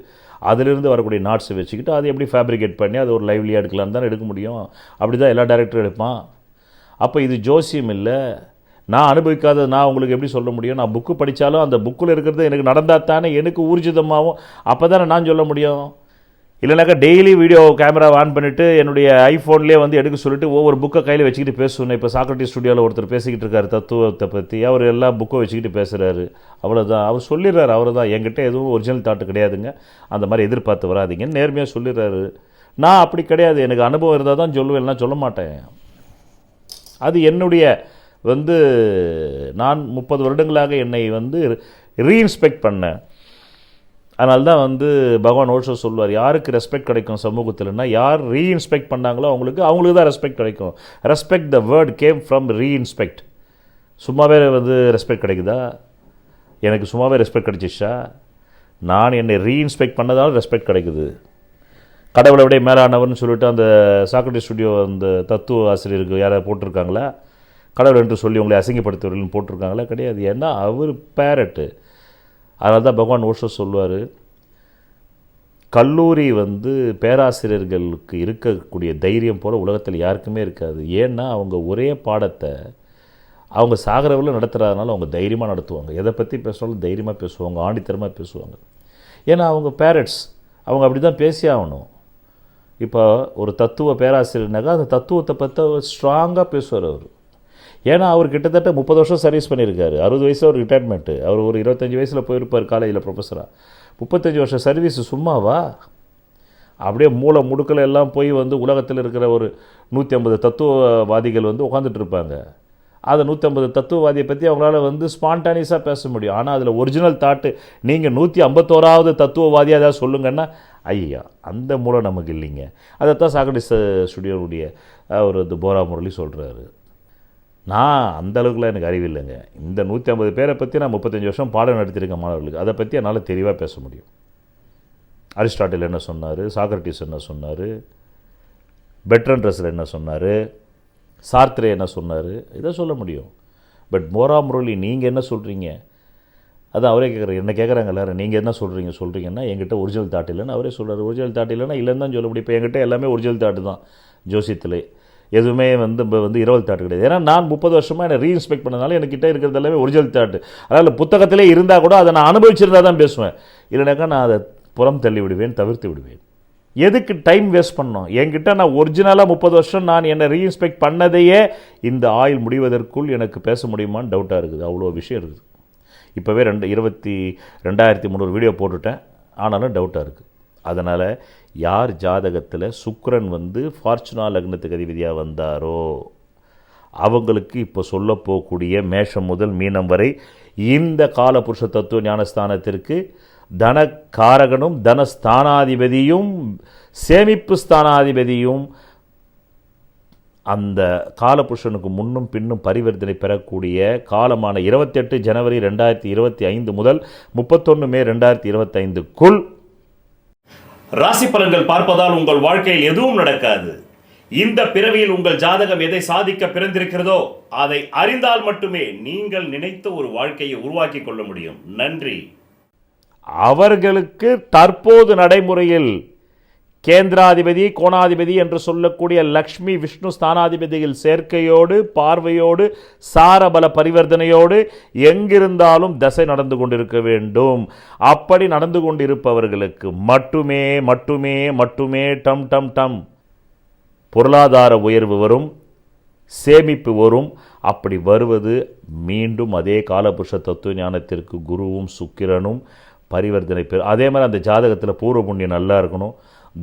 அதிலிருந்து வரக்கூடிய நாட்ஸை வச்சுக்கிட்டு அதை எப்படி ஃபேப்ரிகேட் பண்ணி அதை ஒரு லைவ்லியாக எடுக்கலான்னு தான் எடுக்க முடியும். அப்படி தான் எல்லா டைரக்டரும் எடுப்பான். அப்போ இது ஜோசியம் இல்லை. நான் அனுபவிக்காதது நான் உங்களுக்கு எப்படி சொல்ல முடியும்? நான் புக்கு படித்தாலும் அந்த புக்கில் இருக்கிறது எனக்கு நடந்தால் தானே எனக்கு ஊர்ஜிதமாகவும், அப்போ தானே நான் சொல்ல முடியும். இல்லைனாக்கா டெய்லி வீடியோ கேமரா ஆன் பண்ணிவிட்டு என்னுடைய ஐஃபோன்லேயே வந்து எடுக்க சொல்லிட்டு ஒவ்வொரு புக்கை கையில் வச்சுக்கிட்டு பேசுவேன். இப்போ சாக்ரட்டிஸ் ஸ்டுடியோவில் ஒருத்தர் பேசிக்கிட்டு இருக்காரு தத்துவத்தை பற்றி, அவர் எல்லா புக்கை வச்சுக்கிட்டு பேசுகிறாரு. அவ்வளோதான், அவர் சொல்லிடுறாரு. அவர் தான் என்கிட்ட எதுவும் ஒரிஜினல் தாட்டு கிடையாதுங்க, அந்த மாதிரி எதிர்பார்த்து வராதிங்கன்னு நேர்மையாக சொல்லிடுறாரு. நான் அப்படி கிடையாது. எனக்கு அனுபவம் இருந்தால் தான் சொல்லுவேன், இல்லைனா சொல்ல மாட்டேன். அது என்னுடைய வந்து நான் 30 வருடங்களாக என்னை வந்து ரீஇன்ஸ்பெக்ட் பண்ணேன். அதனால தான் வந்து பகவான் ஓஷோ சொல்லுவார், யாருக்கு ரெஸ்பெக்ட் கிடைக்கும் சமூகத்தில்னா யார் ரீஇன்ஸ்பெக்ட் பண்ணாங்களோ அவங்களுக்கு தான் ரெஸ்பெக்ட் கிடைக்கும். Respect the word came from reinspect. சும்மாவே வந்து ரெஸ்பெக்ட் கிடைக்குதா? எனக்கு சும்மாவே ரெஸ்பெக்ட் கிடைச்சிச்சா? நான் என்னை ரீஇன்ஸ்பெக்ட் பண்ணதால் ரெஸ்பெக்ட் கிடைக்குது. கடவுளை விட மேலானவர்னு சொல்லிட்டு அந்த சாக்ரட்டிஸ் ஸ்டுடியோ அந்த தத்துவ ஆசிரியருக்கு யாராவது போட்டிருக்காங்களா? கடவுள் என்று சொல்லி உங்களை அசிங்கப்படுத்துவர்கள்னு போட்டிருக்காங்களா? கிடையாது. ஏன்னா அவர் பேரட்டு. அதனால தான் பகவான் ஓஷோ சொல்லுவார், கல்லூரி வந்து பேராசிரியர்களுக்கு இருக்கக்கூடிய தைரியம் போல் உலகத்தில் யாருக்குமே இருக்காது. ஏன்னா அவங்க ஒரே பாடத்தை அவங்க சாகரவில் நடத்துகிறதுனால அவங்க தைரியமாக நடத்துவாங்க. எதை பற்றி பேசுவாலும் தைரியமாக பேசுவாங்க, ஆணித்தரமாக பேசுவாங்க. ஏன்னா அவங்க பேரட்ஸ், அவங்க அப்படி தான் பேசி ஆகணும். இப்போ ஒரு தத்துவ பேராசிரியர்னாக்கா அந்த தத்துவத்தை பற்றி அவர் ஸ்ட்ராங்காக பேசுவார். அவர் ஏன்னா அவர் கிட்டத்தட்ட 30 வருஷம் சர்வீஸ் பண்ணியிருக்காரு. 60 வயசில் ஒரு ரிட்டையர்மெண்ட்டு. அவர் ஒரு 25 வயசில் போயிருப்பார் காலேஜில் ப்ரொஃபஸராக. 35 வருஷம் சர்வீஸ் சும்மாவா? அப்படியே மூளை முடுக்கில் எல்லாம் போய் வந்து உலகத்தில் இருக்கிற ஒரு 150 தத்துவவாதிகள் வந்து உட்காந்துட்டு இருப்பாங்க. அதை 150 தத்துவவாதியை பற்றி அவங்களால வந்து ஸ்பான்டானியஸாக பேச முடியும். ஆனால் அதில் ஒரிஜினல் தாட்டு நீங்கள் 151வது தத்துவவாதியாக ஏதாவது சொல்லுங்கன்னா, ஐயா அந்த மூளை நமக்கு இல்லைங்க. அதைத்தான் சாக்ரட்டிஸ் ஸ்டுடியோவுடைய அவர் வந்து போரா முரளி சொல்கிறாரு. நான் அந்த அளவுக்குலாம் எனக்கு அறிவு இல்லைங்க. இந்த 150 பேரை பற்றி நான் 35 வருஷம் பாடம் நடத்தியிருக்கேன் மாணவர்களுக்கு. அதை பற்றி என்னால் தெளிவாக பேச முடியும். அரிஸ்டாட்டில் என்ன சொன்னார், சாக்ரட்டிஸ் என்ன சொன்னார், பெட்ரன் ரசல் என்ன சொன்னார், சார்த்ரே என்ன சொன்னார், இதை சொல்ல முடியும். பட் போரா முரளி நீங்கள் என்ன சொல்கிறீங்க? அதான் அவரே கேட்குறாரு, என்ன கேட்குறாங்க எல்லோரும், நீங்கள் என்ன சொல்கிறீங்கன்னா என்கிட்ட ஒரிஜினல் தாட் இல்லைன்னு அவரே சொல்கிறார். ஒரிஜினல் தாட் இல்லைன்னா இல்லைன்னு தான் சொல்ல முடியும். இப்போ என்கிட்ட எல்லாமே ஒரிஜினல் தாட்டு தான். ஜோசியத்தில் எதுவுமே வந்து இப்போ வந்து இரவல் தாட்டு கிடையாது. ஏன்னா நான் 30 வருஷமாக என்னை ரீஇன்ஸ்பெக்ட் பண்ணதுனால என்கிட்ட இருக்கிறது எல்லாமே ஒரிஜினல் தாட்டு. அதனால் புத்தகத்திலே இருந்தால் கூட அதை நான் அனுபவிச்சிருந்தா தான் பேசுவேன். இல்லைனாக்கா நான் அதை புறம் தள்ளி விடுவேன், தவிர்த்து விடுவேன். எதுக்கு டைம் வேஸ்ட் பண்ணோம்? என்கிட்ட நான் ஒரிஜினலாக 30 வருஷம் நான் என்னை ரீஇன்ஸ்பெக்ட் பண்ணதையே இந்த ஆயுள் முடிவதற்குள் எனக்கு பேச முடியுமான்னு டவுட்டாக இருக்குது. அவ்வளோ விஷயம் இருக்குது. இப்போவே 2300 வீடியோ போட்டுட்டேன், ஆனாலும் டவுட்டாக இருக்குது. அதனால் யார் ஜாதகத்தில் சுக்கிரன் வந்து ஃபார்ச்சுனா லக்னத்துக்கு அதிபதியாக வந்தாரோ அவங்களுக்கு இப்போ சொல்ல போகக்கூடிய மேஷம் முதல் மீனம் வரை இந்த காலபுருஷ தத்துவ ஞானஸ்தானத்திற்கு தனக்காரகனும் தனஸ்தானாதிபதியும் சேமிப்பு ஸ்தானாதிபதியும் அந்த காலபுருஷனுக்கு முன்னும் பின்னும் பரிவர்த்தனை பெறக்கூடிய காலமான 28 ஜனவரி 2025 முதல் 31 மே 2025க்குள் ராசி பலன்கள் பார்ப்பதால் உங்கள் வாழ்க்கையில் எதுவும் நடக்காது. இந்த பிறவியில் உங்கள் ஜாதகம் எதை சாதிக்க பிறந்திருக்கிறதோ அதை அறிந்தால் மட்டுமே நீங்கள் நினைத்த ஒரு வாழ்க்கையை உருவாக்கி கொள்ள முடியும். நன்றி. அவர்களுக்கு தற்போது நடைமுறையில் கேந்திராதிபதி கோணாதிபதி என்று சொல்லக்கூடிய லக்ஷ்மி விஷ்ணு ஸ்தானாதிபதிகள் சேர்க்கையோடு பார்வையோடு சாரபல பரிவர்த்தனையோடு எங்கிருந்தாலும் தசை நடந்து கொண்டிருக்க வேண்டும். அப்படி நடந்து கொண்டிருப்பவர்களுக்கு மட்டுமே மட்டுமே மட்டுமே டம் டம் டம் பொருளாதார உயர்வு வரும், சேமிப்பு வரும். அப்படி வருவது மீண்டும் அதே காலபுருஷ தத்துவ ஞானத்திற்கு குருவும் சுக்கிரனும் பரிவர்த்தனை அதே மாதிரி அந்த ஜாதகத்தில் பூர்வ புண்ணியம் நல்லா இருக்கணும்,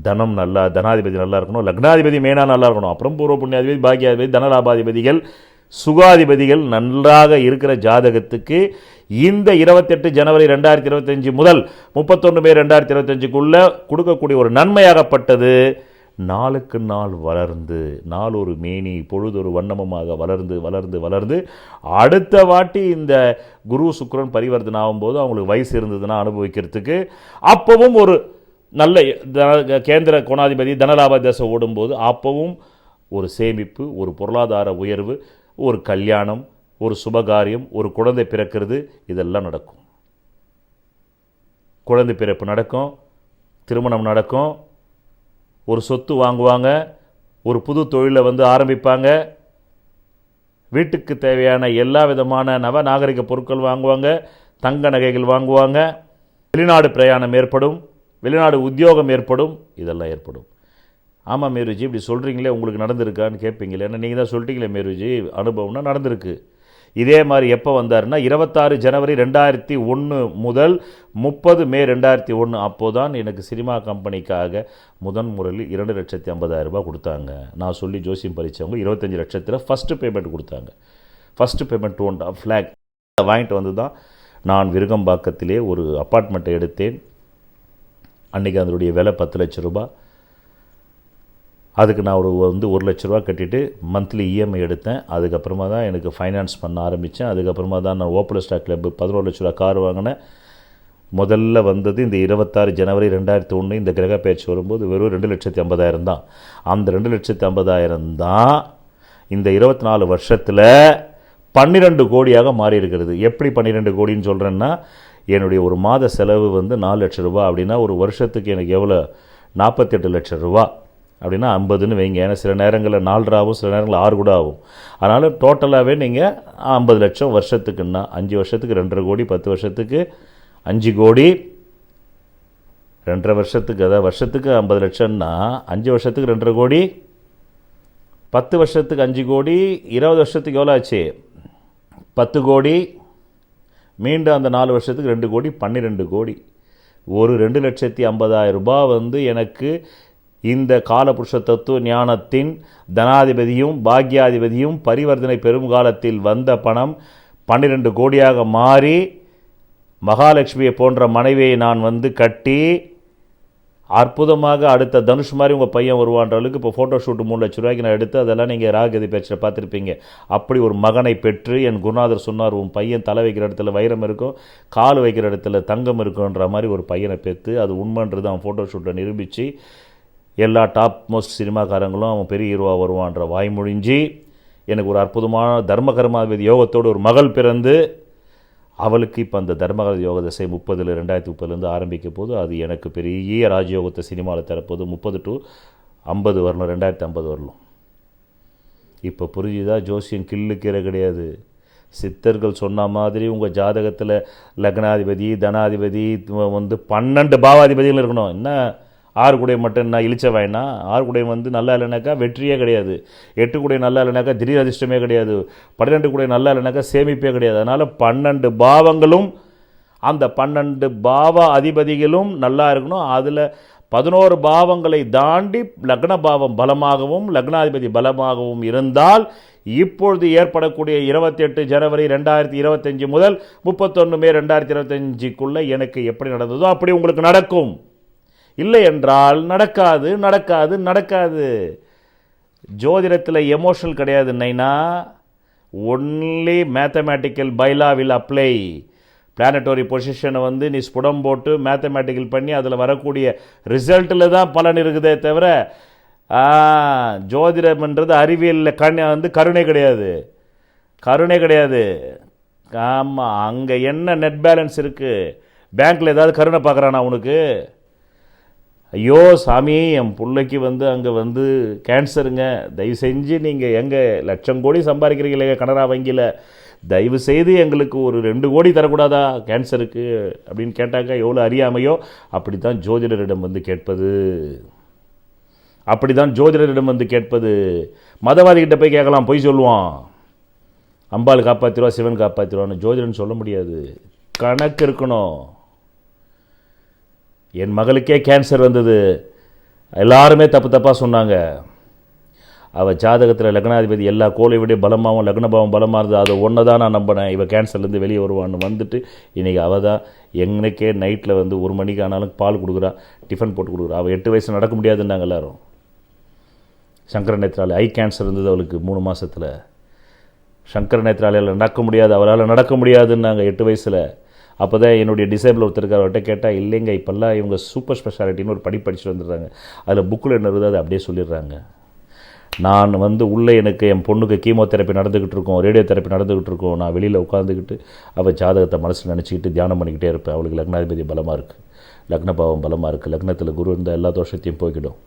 தனம் நல்லா, தனாதிபதி நல்லா இருக்கணும், லக்னாதிபதி மேனா நல்லா இருக்கணும். அப்புறம் பூர்வ புண்ணியாதிபதி, பாக்கியாதிபதி, தனலாபாதிபதிகள், சுகாதிபதிகள் நன்றாக இருக்கிற ஜாதகத்துக்கு இந்த 28 ஜனவரி 2025 முதல் 31 மே 2025க்குள்ள கொடுக்கக்கூடிய ஒரு நன்மையாகப்பட்டது நாளுக்கு நாள் வளர்ந்து, நாள் ஒரு மேனி பொழுதொரு வண்ணமமாக வளர்ந்து வளர்ந்து வளர்ந்து அடுத்த வாட்டி இந்த குரு சுக்கிரன் பரிவர்த்தனை ஆகும்போது அவங்களுக்கு வயசு இருந்ததுன்னா அனுபவிக்கிறதுக்கு அப்பவும் ஒரு நல்ல கேந்திர கோணாதிபதி தனலாப தசை ஓடும்போது அப்பவும் ஒரு சேமிப்பு, ஒரு பொருளாதார உயர்வு, ஒரு கல்யாணம், ஒரு சுபகாரியம், ஒரு குழந்தை பிறக்கிறது, இதெல்லாம் நடக்கும். குழந்தை பிறப்பு நடக்கும், திருமணம் நடக்கும், ஒரு சொத்து வாங்குவாங்க, ஒரு புது தொழிலை ஆரம்பிப்பாங்க, வீட்டுக்கு தேவையான எல்லா விதமான நவ நாகரிக பொருட்கள் வாங்குவாங்க, தங்க நகைகள் வாங்குவாங்க, வெளிநாடு பிரயாணம் ஏற்படும், வெளிநாடு உத்தியோகம் ஏற்படும், இதெல்லாம் ஏற்படும். ஆமாம் மேருஜி இப்படி சொல்கிறீங்களே, உங்களுக்கு நடந்திருக்கான்னு கேட்பீங்களே. ஏன்னா நீங்கள் தான் சொல்லிட்டீங்களே மேருஜி, அனுபவம்னா நடந்திருக்கு. இதே மாதிரி எப்போ வந்தாருன்னா 26 ஜனவரி 2001 முதல் 30 மே 2001, அப்போது தான் எனக்கு சினிமா கம்பெனிக்காக முதன் முறையில் 2,50,000 ரூபாய் கொடுத்தாங்க. நான் சொல்லி ஜோசியம் பறித்தவங்க 25 லட்சத்தில் ஃபஸ்ட்டு பேமெண்ட் கொடுத்தாங்க. ஃபஸ்ட்டு பேமெண்ட் 2.5 lakh வாங்கிட்டு வந்து தான் நான் விருகம்பாக்கத்திலே ஒரு அப்பார்ட்மெண்ட்டை எடுத்தேன். அன்றைக்கி அதனுடைய விலை 10 லட்ச ரூபாய். அதுக்கு நான் ஒரு 1 லட்ச ரூபா கட்டிட்டு மந்த்லி இஎம்ஐ எடுத்தேன். அதுக்கப்புறமா தான் எனக்கு ஃபைனான்ஸ் பண்ண ஆரம்பித்தேன். அதுக்கப்புறமா தான் நான் ஓப்பல் ஸ்டாக் கிளப் 11 லட்ச ரூபா கார் வாங்கினேன். முதல்ல வந்தது இந்த 26 ஜனவரி 2001 இந்த கிரக பயிற்சி வரும்போது வெறும் 2,50,000 தான். அந்த 2,50,000 தான் இந்த 24 வருஷத்தில் 12 கோடியாக மாறி இருக்கிறது. எப்படி 12 கோடின்னு சொல்கிறேன்னா, என்னுடைய ஒரு மாத செலவு 4 லட்ச ரூபா அப்படின்னா ஒரு வருஷத்துக்கு எனக்கு எவ்வளோ 48 லட்சம் ரூபா அப்படின்னா 50ன்னு வைங்க. ஏன்னா சில நேரங்களில் 4 ஆகும், சில நேரங்களில் 6 கூட ஆகும். அதனால் டோட்டலாகவே நீங்கள் 50 லட்சம் வருஷத்துக்குன்னா 5 வருஷத்துக்கு 2.5 கோடி, 10 வருஷத்துக்கு 5 கோடி, 2.5 வருஷத்துக்கு, அதாவது வருஷத்துக்கு 50 லட்சம்னா 5 வருஷத்துக்கு 2.5 கோடி, 10 வருஷத்துக்கு 5 கோடி, 20 வருஷத்துக்கு எவ்வளோ ஆச்சு 10 கோடி, மீண்டும் அந்த 4 வருஷத்துக்கு 2 கோடி, 12 கோடி. ஒரு 2,50,000 ரூபாய் எனக்கு இந்த காலபுருஷ தத்துவ ஞானத்தின் தனாதிபதியும் பாக்யாதிபதியும் பரிவர்த்தனை பெரும் காலத்தில் வந்த பணம் 12 கோடியாக மாறி மகாலட்சுமியை போன்ற மனைவியை நான் கட்டி அற்புதமாக அடுத்த தனுஷ் மாதிரி உங்கள் பையன் வருவான்ற அளவுக்கு இப்போ ஃபோட்டோ ஷூட்டு 3 லட்ச ரூபாய்க்கு நான் எடுத்து அதெல்லாம் நீங்கள் ராகதி பேச்சில் பார்த்துருப்பீங்க. அப்படி ஒரு மகனை பெற்று என் குருநாதர் சொன்னார், உன் பையன் தலை வைக்கிற இடத்துல வைரம் இருக்கும், கால் வைக்கிற இடத்துல தங்கம் இருக்குன்ற மாதிரி ஒரு பையனை பெற்று அது உண்மைன்றது அவன் ஃபோட்டோ ஷூட்டை நிரூபித்து எல்லா டாப் மோஸ்ட் சினிமாக்காரங்களும் அவன் பெரிய ஹீரோவாக வருவான்ற வாய்மொழிஞ்சி எனக்கு ஒரு அற்புதமான தர்மகர்மாதிபதி யோகத்தோடு ஒரு மகள் பிறந்து அவளுக்கு இப்போ அந்த தர்மகர யோக தசை 2030 ஆரம்பிக்க போது அது எனக்கு பெரிய ராஜயோகத்தை சினிமாவில் தரப்போது. 30 to 50 வரணும், 2050 வரணும். இப்போ புரிஞ்சுதா? ஜோசியம் கில்லுக்கீரை கிடையாது. சித்தர்கள் சொன்ன மாதிரி உங்கள் ஜாதகத்தில் லக்னாதிபதி தனாதிபதி 12 பாவாதிபதிகள் இருக்கணும். என்ன 6 குடை மட்டும் என்ன இழிச்ச வாயினா? 6 குடை நல்லா இல்லைனாக்கா வெற்றியே கிடையாது. 8 குடை நல்லா இல்லைனாக்கா திடீர் அதிர்ஷ்டமே கிடையாது. 12 குடை நல்லா இல்லைனாக்கா சேமிப்பே கிடையாது. அதனால் 12 பாவங்களும் அந்த 12 பாவ அதிபதிகளும் நல்லா இருக்கணும். அதில் 11 பாவங்களை தாண்டி லக்ன பாவம் பலமாகவும் லக்னாதிபதி பலமாகவும் இருந்தால் இப்பொழுது ஏற்படக்கூடிய 28 ஜனவரி 2025 முதல் 31 மே 2025க்குள்ளே எனக்கு எப்படி நடந்ததோ அப்படி உங்களுக்கு நடக்கும். இல்லை என்றால் நடக்காது நடக்காது நடக்காது. ஜோதிடத்தில் எமோஷனல் கிடையாது நைனா. ஒன்லி மேத்தமேட்டிக்கல் பைலா வில் அப்ளை. பிளானட்டரி பொசிஷனை நீ ஸ்புடம் போட்டு மேத்தமேட்டிக்கல் பண்ணி அதில் வரக்கூடிய ரிசல்ட்டில் தான் பலன் இருக்குதே தவிர ஜோதிடம்ன்றது அறிவியலில் கருணை கிடையாது, கருணை கிடையாது. ஆமாம், அங்கே என்ன நெட் பேலன்ஸ் இருக்குது? பேங்க்கில் ஏதாவது கருணை பார்க்குறானா உனக்கு? ஐயோ சாமி, என் பிள்ளைக்கு அங்கே கேன்சருங்க, தயவு செஞ்சு நீங்கள் எங்கே லட்சம் கோடி சம்பாதிக்கிறீங்களே கனரா வங்கியில், தயவு செய்து எங்களுக்கு ஒரு 2 கோடி தரக்கூடாதா கேன்சருக்கு அப்படின்னு கேட்டாங்க. எவ்வளோ அறியாமையோ அப்படி தான் ஜோதிடரிடம் கேட்பது, அப்படி தான் ஜோதிடரிடம் கேட்பது. மதவாதிகிட்ட போய் கேட்கலாம், பொய் சொல்லுவான், அம்பாள் காப்பாற்றிடுவா சிவன் காப்பாற்றிடுவான்னு. ஜோதிடன்னு சொல்ல முடியாது, கணக்கு இருக்கணும். என் மகளுக்கே கேன்சர் வந்தது, எல்லாருமே தப்பாக சொன்னாங்க. அவள் ஜாதகத்தில் லக்னாதிபதி எல்லா கோளை விட பலமாகவும் லக்னபாவம் பலமாக இருந்தது. அதை ஒன்று தான் நான் நம்பினேன், இவள் கேன்சர்லேருந்து வெளியே வருவான்னு இன்றைக்கி அவள் தான் எங்களுக்கே நைட்டில் 1 மணிக்கு ஆனாலும் பால் கொடுக்குறா, டிஃபன் போட்டு கொடுக்குறா. அவள் 8 வயசு நடக்க முடியாதுன்னாங்க எல்லோரும். சங்கர நேத்ராலயா ஐ கேன்சர் இருந்தது அவளுக்கு 3 மாதத்தில். சங்கர நேத்ராலயாவில் நடக்க முடியாது, அவரால் நடக்க முடியாதுன்னாங்க 8 வயசில். அப்போ தான் என்னுடைய டிசேபிள் ஒருத்தருக்கு அவர்கிட்ட கேட்டால், இல்லைங்க இப்போல்லாம் இவங்க சூப்பர் ஸ்பெஷாலிட்டின்னு ஒரு படிச்சுட்டு வந்துடுறாங்க, அதில் புக்கில் என்ன இருக்குது அதை அப்படியே சொல்லிடுறாங்க. நான் உள்ளே எனக்கு என் பொண்ணுக்கு கீமோதெரப்பி நடந்துக்கிட்டு இருக்கோம், ரேடியோ தெரப்பி நடந்துக்கிட்டு இருக்கோம், நான் வெளியில் உட்காந்துக்கிட்டு அவள் ஜாதகத்தை மனசில் நினச்சிக்கிட்டு தியானம் பண்ணிக்கிட்டே இருப்பேன். அவளுக்கு லக்னாதிபதி பலமாக இருக்குது, லக்னபாவம் பலமாக இருக்குது, லக்னத்தில் குரு இருந்தால் எல்லா தோஷத்தையும் போய்க்கிடும்.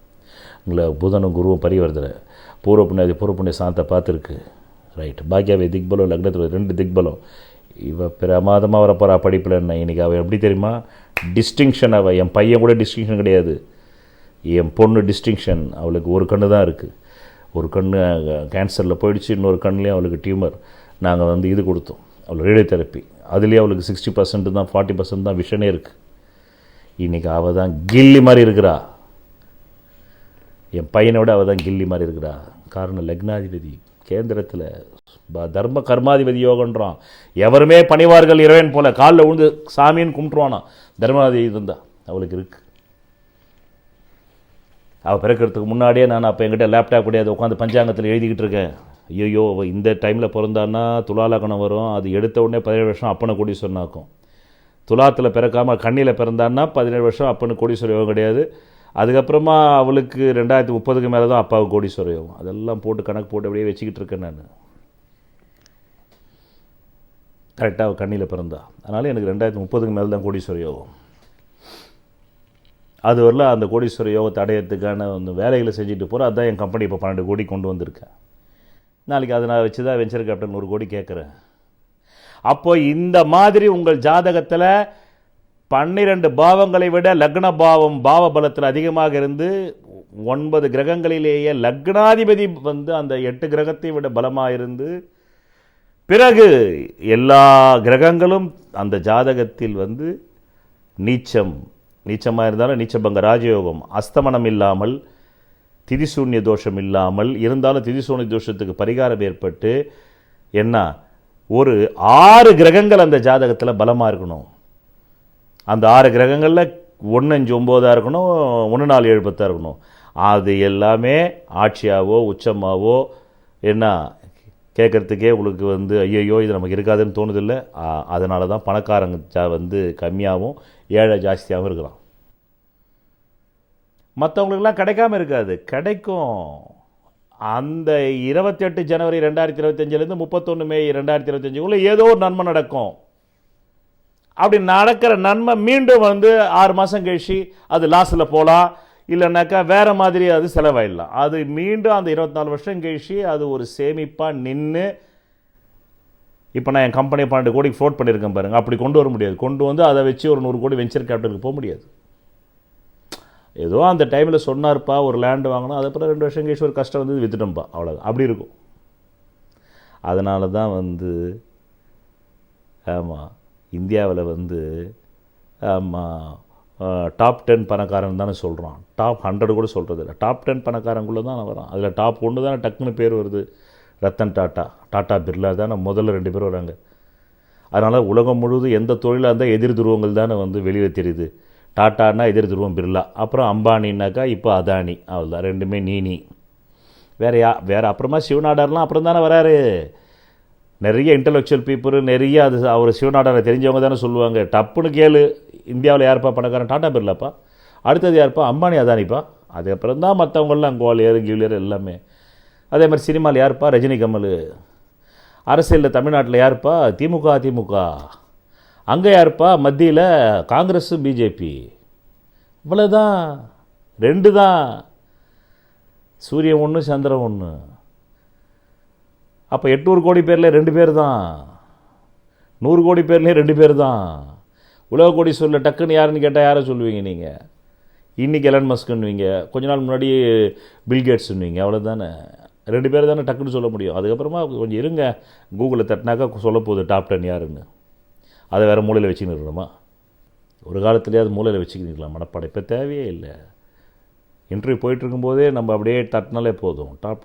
உங்களை புதனும் குருவும் பரிவர்த்தனை, பூர்வ புண்ணிய சாந்தத்தை பார்த்துருக்கு. ரைட், பாக்கியாவை திக்பலம், லக்னத்தில் 2 திக்பலம். இவள் பிரமாதமாக வரப்போகிறா படிப்பில். என்ன இன்றைக்கி அவள் எப்படி தெரியுமா டிஸ்டிங்ஷன், அவள் என் பையன் கூட டிஸ்டிங்ஷன் கிடையாது, என் பொண்ணு டிஸ்டிங்ஷன். அவளுக்கு ஒரு கண்ணு தான் இருக்குது, ஒரு கண்ணு கேன்சரில் போயிடுச்சு, இன்னொரு கண்ணுலேயும் அவளுக்கு டியூமர். நாங்கள் இது கொடுத்தோம் அவளுக்கு ரேடியோ தெரப்பி, அதுலேயே அவளுக்கு 60% தான் 40% தான் விஷனே இருக்குது. இன்றைக்கி அவள் தான் கில்லி மாதிரி இருக்கிறா, என் பையனை விட அவள் தான் கில்லி மாதிரி இருக்கிறா. காரணம் லக்னாதிபதி கேந்திரத்தில் தர்ம கர்மாதிபதி யோகன்றான். எவருமே பணிவார்கள் இறைவன் போல, காலில் விழுந்து சாமின்னு கும்பிட்டுருவானா, தர்மாதிபதி இருந்தால் அவளுக்கு இருக்குது. அவள் பிறக்கிறதுக்கு முன்னாடியே நான் அப்போ என்கிட்ட லேப்டாப் கிடையாது, உட்காந்து பஞ்சாங்கத்தில் எழுதிக்கிட்டு இருக்கேன். ஐயோ இந்த டைமில் பிறந்தான்னா துலாலக்கணம் வரும், அது எடுத்த உடனே 17 வருஷம் அப்பனை கோடீஸ்வரன் ஆக்கும். துலாத்தில் பிறக்காமல் கண்ணியில் பிறந்தான்னா 17 வருஷம் அப்பனுக்கு கோடீஸ்வர யோகம் கிடையாது. அதுக்கப்புறமா அவளுக்கு 2030க்கு மேலே தான் அப்பாவுக்கு கோடீஸ்வர யோகம். அதெல்லாம் போட்டு கணக்கு போட்டு அப்படியே வச்சுக்கிட்டு இருக்கேன் நான். கரெக்டாக அவள் கண்ணியில் பிறந்தா, அதனால் எனக்கு 2030க்கு மேலே தான் கோடீஸ்வர யோகம். அது வரல அந்த கோடீஸ்வர யோகத்தை அடையிறதுக்கான வேலைகளை செஞ்சுட்டு போகிறேன். அதுதான் என் கம்பெனி இப்போ 12 கோடி கொண்டு வந்திருக்கேன். நாளைக்கு அதை நான் வச்சு தான் வெஞ்சர் கேபிட்டல் 100 கோடி கேட்குறேன். அப்போ இந்த மாதிரி உங்கள் ஜாதகத்தில் 12 பாவங்களை விட லக்ன பாவம் பாவ பலத்தில் அதிகமாக இருந்து 9 கிரகங்களிலேயே லக்னாதிபதி அந்த 8 கிரகத்தை விட பலமாக இருந்து பிறகு எல்லா கிரகங்களும் அந்த ஜாதகத்தில் நீச்சமாக இருந்தாலும் நீச்சபங்க ராஜயோகம், அஸ்தமனம் இல்லாமல், திதிசூன்ய தோஷம் இல்லாமல் இருந்தாலும் திதிசூன்ய தோஷத்துக்கு பரிகாரம் ஏற்பட்டு என்ன ஒரு 6 கிரகங்கள் அந்த ஜாதகத்தில் பலமாக இருக்கணும். அந்த 6 கிரகங்களில் 1 5 9 இருக்கணும், 1 4 7 10 இருக்கணும். அது எல்லாமே ஆட்சியாவோ உச்சமாவோ என்ன கேட்குறதுக்கே உங்களுக்கு ஐயோ இது நமக்கு இருக்காதுன்னு தோணுதில்லை. அதனால தான் பணக்காரங்க கம்மியாகவும் ஏழை ஜாஸ்தியாகவும் இருக்கிறான். மற்றவங்களுக்கெல்லாம் கிடைக்காம இருக்காது, கிடைக்கும். அந்த 28 ஜனவரி 2025 31 மே 2025 ஏதோ ஒரு நன்மை நடக்கும். அப்படி நடக்கிற நன்மை மீண்டும் 6 மாதம் கழிச்சு அது லாஸில் போகலாம், இல்லைனாக்கா வேறு மாதிரி அது செலவாயிடலாம். அது மீண்டும் அந்த 24 வருஷம் கழிச்சு அது ஒரு சேமிப்பாக நின்று, இப்போ நான் என் கம்பெனி 12 கோடிக்கு ஃப்ளோட் பண்ணியிருக்கேன் பாருங்கள், அப்படி கொண்டு வர முடியாது. கொண்டு அதை வச்சு ஒரு 100 கோடி வெஞ்சர் கேபிட்டலுக்கு போக முடியாது. ஏதோ அந்த டைமில் சொன்னார்ப்பா ஒரு லேண்டு வாங்கினா, அதுக்கப்புறம் 2 வருஷம் கழிச்சு ஒரு கஷ்டம் விற்றுட்டோம்ப்பா, அவ்வளோதான். அப்படி இருக்கும். அதனால தான் ஆமாம் இந்தியாவில் ஆமாம் டாப் 10 பணக்காரன் தானே சொல்கிறான், டாப் 100 கூட சொல்கிறது இல்லை. டாப் 10 பணக்காரங்குள்ளே தான் வரான். அதில் டாப் 1 தானே டக்குன்னு பேர் வருது, ரத்தன் டாட்டா, டாட்டா பிர்லா தானே முதல்ல 2 பேர் வராங்க. அதனால் உலகம் முழுவதும் எந்த தொழிலாக இருந்தால் எதிர் துருவங்கள் தானே வெளியில் தெரியுது. டாட்டானா எதிர் துருவம் பிர்லா, அப்புறம் அம்பானின்னாக்கா இப்போ அதானி, அவ்வளோதான். 2மே நீ வேறு அப்புறமா சிவநாடார்லாம் அப்புறம் தானே வராரு. நிறைய இன்டலெக்சுவல் பீப்புள் நிறைய அவர் சிவநாடாரை தெரிஞ்சவங்க தானே சொல்லுவாங்க. டப்புன்னு கேளு, இந்தியாவில் யாருப்பா பணக்காரன், டாட்டா பிர்லாப்பா. அடுத்தது யாருப்பா, அம்பானி அதானிப்பா. அதுக்கப்புறம் தான் மற்றவங்களாம் குவாலியர் கியூலியர் எல்லாமே. அதே மாதிரி சினிமாவில் யாருப்பா, ரஜினி கமல். அரசியலில் தமிழ்நாட்டில் யாருப்பா, திமுக. அங்கே யாருப்பா, மத்தியில் காங்கிரஸ் பிஜேபி. இவ்வளோதான், 2 தான். சூரியன் 1 சந்திரன் 1. அப்போ 800 கோடி பேரில் 2 பேர் தான், 100 கோடி பேர்லேயே 2 பேர் தான். உலக கோடி சொல்ல டக்குன்னு யாருன்னு கேட்டால் யாரை சொல்லுவீங்க நீங்கள்? இன்றைக்கி எலன் மஸ்க்குன்னுவீங்க, கொஞ்ச நாள் முன்னாடி பில்கேட்ஸ்ன்னுவீங்க, அவ்வளோதானே. 2 பேர் தானே டக்குன்னு சொல்ல முடியும். அதுக்கப்புறமா கொஞ்சம் இருங்க, கூகுளில் தட்டினாக்கா சொல்ல போகுது டாப் 10 யாருன்னு. அதை வேறு மூலையில் வச்சுக்கின்னு இருக்கணுமா? ஒரு காலத்துலேயே அது மூலையில் வச்சுக்கிட்டு மனப்பாடம். இப்போ தேவையே இல்லை. இன்டர்வியூ போயிட்டுருக்கும்போதே நம்ம அப்படியே தட்டினாலே போதும். Top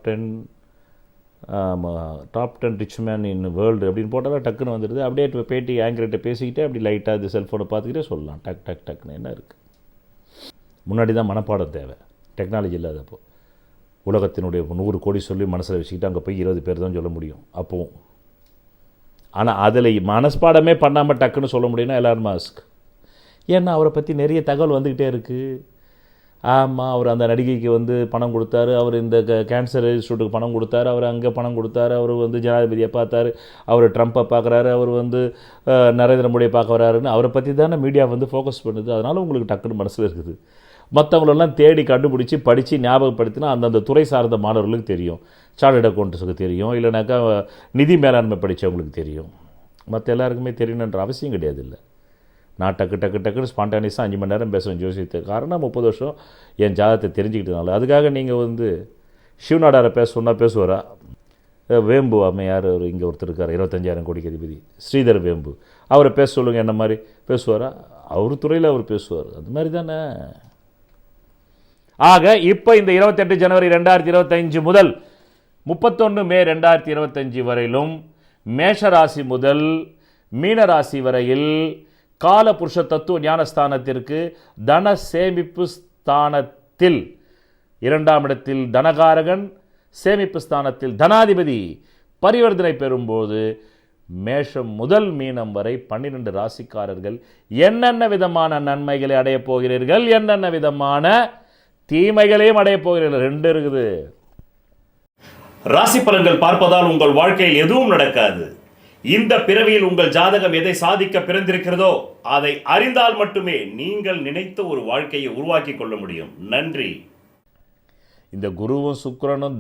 10 rich man in world அப்படின்னு போட்டால் டக்குன்னு வந்துடுது. அப்படியே பேட்டி ஆங்கர்கிட்ட பேசிக்கிட்டே அப்படி லைட்டாக அது செல்ஃபோனை பார்த்துக்கிட்டே சொல்லலாம். டக்குன்னு என்ன இருக்குது. முன்னாடி தான் மனப்பாடம் தேவை, டெக்னாலஜி இல்லாதப்போ. உலகத்தினுடைய 100 கோடி சொல்லி மனசில் வச்சுக்கிட்டு அங்கே போய் 20 பேர் தான் சொல்ல முடியும் அப்போவும். ஆனால் அதில் மனஸ்பாடமே பண்ணாமல் டக்குன்னு சொல்ல முடியும்னா எலான் மாஸ்க். ஏன்னா அவரை பற்றி நிறைய தகவல் வந்துக்கிட்டே இருக்குது. ஆமாம், அவர் அந்த நடிகைக்கு வந்து பணம் கொடுத்தாரு, அவர் இந்த கேன்சர் இன்ஸ்டியூட்டுக்கு பணம் கொடுத்தாரு, அவர் அங்கே பணம் கொடுத்தாரு, அவர் வந்து ஜனாதிபதியை பார்த்தாரு, அவர் ட்ரம்ப்பை பார்க்குறாரு, அவர் வந்து நரேந்திர மோடியை பார்க்க வராருன்னு அவரை பற்றி தானே மீடியா வந்து ஃபோக்கஸ் பண்ணுது. அதனால் உங்களுக்கு டக்குன்னு மனசில் இருக்குது. மற்றவங்களெல்லாம் தேடி கண்டுபிடிச்சி படித்து ஞாபகப்படுத்தினா அந்தந்த துறை சார்ந்த மாணவர்களுக்கு தெரியும். சார்ட்டர்ட் அக்கௌண்ட்ஸுக்கு தெரியும், இல்லைனாக்கா நிதி மேலாண்மை படித்தவங்களுக்கு தெரியும். மற்ற எல்லாருக்குமே தெரியணுன்ற அவசியம் கிடையாது. இல்லை, நான் டக்குன்னு ஸ்பான்டானியஸாக 5 மணி நேரம் பேசுவேன் ஜோசியத்துக்கு. காரணம் 30 வருஷம் என் ஜாதகத்தை தெரிஞ்சுக்கிட்டதுனால. அதுக்காக நீங்கள் வந்து சிவநாடாரை சொன்னால் பேசுவாரா? வேம்பு அம்மையார் இங்கே ஒருத்தர் இருக்கார், 25,000 கோடிக்கு அதிபதி, ஸ்ரீதர் வேம்பு. அவரை பேச சொல்லுங்கள், என்ன மாதிரி பேசுவாரா? அவர் துறையில் அவர் பேசுவார். அது மாதிரி தானே. ஆக இப்போ இந்த 28 ஜனவரி 2025 முதல் 31 மே 2025 வரையிலும் மேஷராசி முதல் மீனராசி வரையில் காலபுருஷ தத்துவ ஞானஸ்தானத்திற்கு தன சேமிப்பு ஸ்தானத்தில் 2ஆம் இடத்தில் தனகாரகன், சேமிப்பு ஸ்தானத்தில் தனாதிபதி பரிவர்த்தனை பெறும்போது மேஷம் முதல் மீனம் வரை 12 ராசிக்காரர்கள் என்னென்ன விதமான நன்மைகளை அடையப் போகிறீர்கள், என்னென்ன விதமான தீமைகளையும் அடையப் போகிறீர்கள். 2 இருக்குது. ராசி பலன்கள் பார்ப்பதால் உங்கள் வாழ்க்கையில் எதுவும் நடக்காது. இந்த பிறவியில் உங்கள் ஜாதகம் எதை சாதிக்க பிறந்திருக்கிறதோ அதை அறிந்தால் மட்டுமே நீங்கள் நினைத்த ஒரு வாழ்க்கையை உருவாக்கி கொள்ள முடியும். நன்றி. இந்த குருவும் சுக்கிரனும்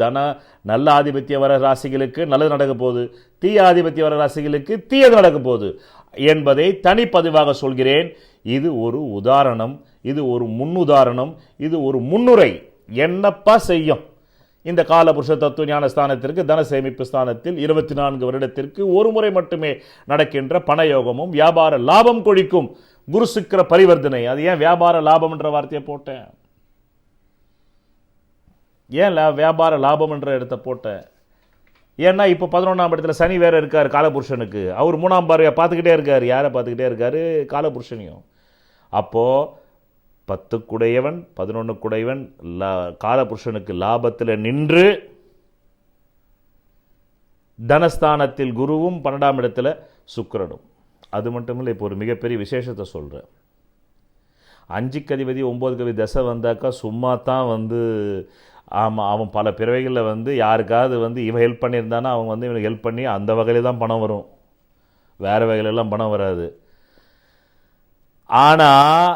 நல்ல ஆதிபத்தியம் வர ராசிகளுக்கு நல்லது நடக்க போகுது, தீய ஆதிபத்தியம் வர ராசிகளுக்கு தீயது நடக்க போகுது என்பதை தனிப்பதிவாக சொல்கிறேன். இது ஒரு உதாரணம், இது ஒரு முன்னுதாரணம், இது ஒரு முன்னுரை. என்னப்பா செய்யும் இந்த காலபுருஷ தத்துவ ஞான ஸ்தானத்திற்கு தன சேமிப்பு ஸ்தானத்தில் 24 வருடத்திற்கு ஒரு முறை மட்டுமே நடக்கின்ற பணயோகமும் வியாபார லாபம் கொழிக்கும் குரு சுக்கிர பரிவர்த்தனை. அது ஏன் வியாபார லாபம் என்ற வார்த்தையை போட்டேன்? ஏன் வியாபார லாபம் என்ற இடத்தை போட்டேன்? ஏன்னா இப்போ 11ஆம் இடத்துல சனி வேற இருக்கார் காலபுருஷனுக்கு. அவர் 3ஆம் பார்வையை பார்த்துக்கிட்டே இருக்கார். யாரை பார்த்துக்கிட்டே இருக்காரு? காலபுருஷனையும். அப்போது 10 குடையவன் 11 குடையவன் காலபுருஷனுக்கு லாபத்தில் நின்று தனஸ்தானத்தில் குருவும் 12ஆம் இடத்துல சுக்கிரனும். அது மட்டும் இல்லை, இப்போ ஒரு மிகப்பெரிய விசேஷத்தை சொல்கிறேன். 5க்கு அதிபதி 9க்கு அதிபதி தசை வந்தாக்கா சும்மா தான் வந்து ஆமாம், அவன் பல பிறவைகளில் வந்து யாருக்காவது வந்து இவன் ஹெல்ப் பண்ணியிருந்தானா அவங்க வந்து இவனுக்கு ஹெல்ப் பண்ணி அந்த வகையில் தான் பணம் வரும், வேறு வகையிலெல்லாம் பணம் வராது. ஆனால்